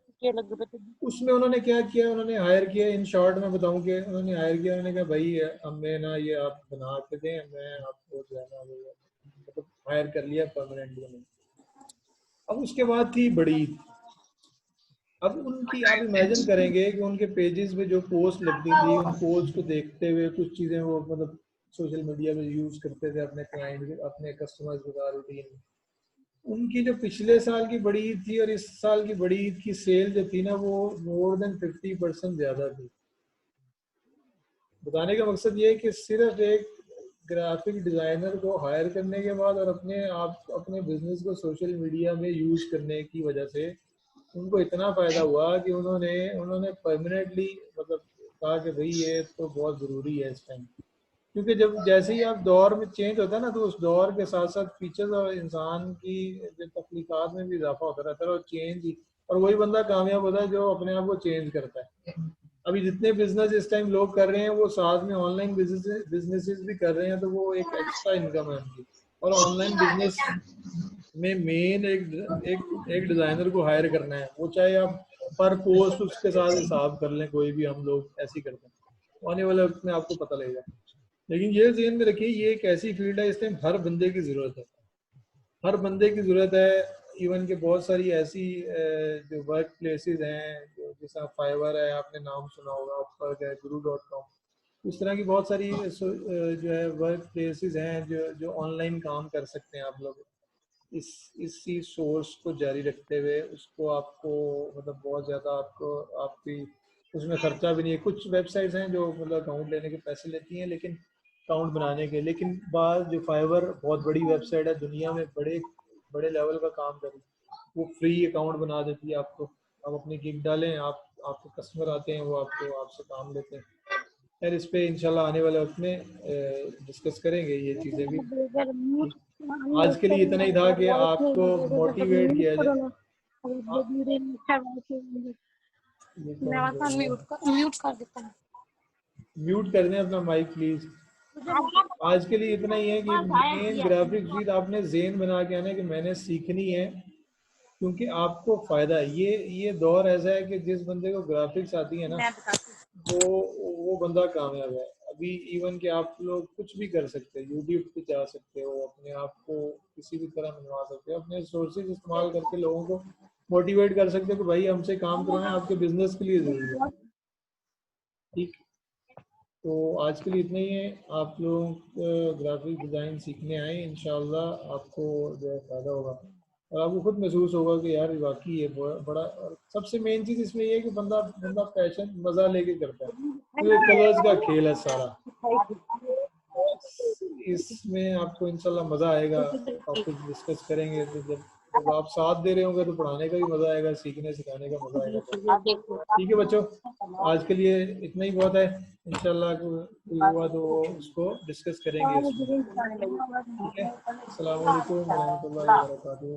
उसमें उन्होंने क्या किया, उन्होंने हायर किया, इन शॉर्ट में बताऊं कि उन्होंने हायर किया, उन्होंने कहा भाई हमें ना ये आप बना के दें, मैं आपको जो है ना मतलब हायर कर लिया परमानेंटली। अब उसके बाद थी बड़ी ईद। अब उनकी आप इमेजिन करेंगे कि उनके पेजेस में जो पोस्ट लगती थी, उन पोस्ट को देखते हुए कुछ चीज़ें वो मतलब सोशल मीडिया पे यूज़ करते थे अपने क्लाइंट के, अपने कस्टमर्स के साथ रूटीन में। उनकी जो पिछले साल की बड़ी ईद थी और इस साल की बड़ी ईद की सेल जो थी ना, वो मोर देन 50% ज़्यादा थी। बताने का मकसद ये है कि सिर्फ एक ग्राफिक डिज़ाइनर को हायर करने के बाद और अपने बिजनेस को सोशल मीडिया में यूज करने की वजह से उनको इतना फ़ायदा हुआ कि उन्होंने परमानेंटली मतलब कहा कि भाई ये तो बहुत ज़रूरी है इस टाइम। क्योंकि जब जैसे ही आप दौर में चेंज होता है ना, तो उस दौर के साथ साथ फीचर्स और इंसान की जो तख्लीकात में भी इजाफा होता रहता है, और चेंज, और वही बंदा कामयाब होता है जो अपने आप को चेंज करता है। अभी जितने बिजनेस इस टाइम लोग कर रहे हैं वो साथ में ऑनलाइन बिजनेसेस भी कर रहे हैं, तो वो एक एक्स्ट्रा इनकम है उनकी। और ऑनलाइन बिजनेस में मेन एक डिज़ाइनर को हायर करना है, वो चाहे आप पर पोस्ट उसके साथ हिसाब कर लें, कोई भी हम लोग ऐसे ही करते हैं, आने वाले वक्त में आपको पता लगेगा। लेकिन ये ज़हन में रखिए, ये एक ऐसी फील्ड है, इस टाइम हर बंदे की ज़रूरत है, हर बंदे की ज़रूरत है। इवन के बहुत सारी ऐसी जो वर्क प्लेसेस हैं, जो जैसा फाइवर है, आपने नाम सुना होगा, अपवर्क है, guru.com, इस तरह की बहुत सारी जो है वर्क प्लेसेस हैं जो ऑनलाइन काम कर सकते हैं आप लोग। इसी सोर्स को जारी रखते हुए उसको आपको मतलब बहुत ज़्यादा आपकी उसमें खर्चा भी नहीं है। कुछ वेबसाइट्स हैं जो मतलब अकाउंट लेने के पैसे लेती हैं, लेकिन अकाउंट बनाने के, लेकिन बाद जो फाइवर बहुत बड़ी वेबसाइट है, दुनिया में बड़े बड़े लेवल का काम कर रही है, वो फ्री अकाउंट बना देती है आपको। आप अपनी गिग डालें, आपके कस्टमर आते हैं, वो आपसे काम लेते हैं। यार इस पे इंशाल्लाह आने वाले वक्त में डिस्कस करेंगे ये चीज़ें भी। आज के लिए इतना ही था कि आपको मोटिवेट किया जाए। म्यूट कर दें अपना माइक प्लीज। आज के लिए इतना ही है कि मेन ग्राफिक चीज आपने ज़हन बना के आना है कि मैंने सीखनी है, क्योंकि आपको फायदा है। ये दौर ऐसा है कि जिस बंदे को ग्राफिक्स आती है ना, वो बंदा कामयाब है। अभी इवन कि आप लोग कुछ भी कर सकते हैं, यूट्यूब पे जा सकते हो, अपने आप को किसी भी तरह मनवा सकते हो, अपने सोर्सेज इस्तेमाल करके लोगों को मोटिवेट कर सकते हो कि भाई हमसे काम करवाना आपके बिजनेस के लिए ज़रूरी है। ठीक, तो आज के लिए इतना ही है। आप लोग ग्राफिक डिज़ाइन सीखने आए, इंशाल्लाह आपको जो है फ़ायदा होगा और आपको खुद महसूस होगा कि यार वाकई ये बड़ा। और सबसे मेन चीज़ इसमें ये है कि बंदा पैशन मज़ा लेके करता है, तो ये कलर्स का खेल है सारा, इसमें आपको इंशाल्लाह मज़ा आएगा। टॉपिक डिस्कस करेंगे तो जब आप साथ दे रहे होंगे तो पढ़ाने का भी मज़ा आएगा, सीखने सिखाने का मज़ा आएगा। ठीक है बच्चों, आज के लिए इतना ही बहुत है। इंशाल्लाह कोई हुआ तो उसको डिस्कस करेंगे इसमें। ठीक है, अस्सलाम वालेकुम व रहमतुल्लाहि व बरकातुहू।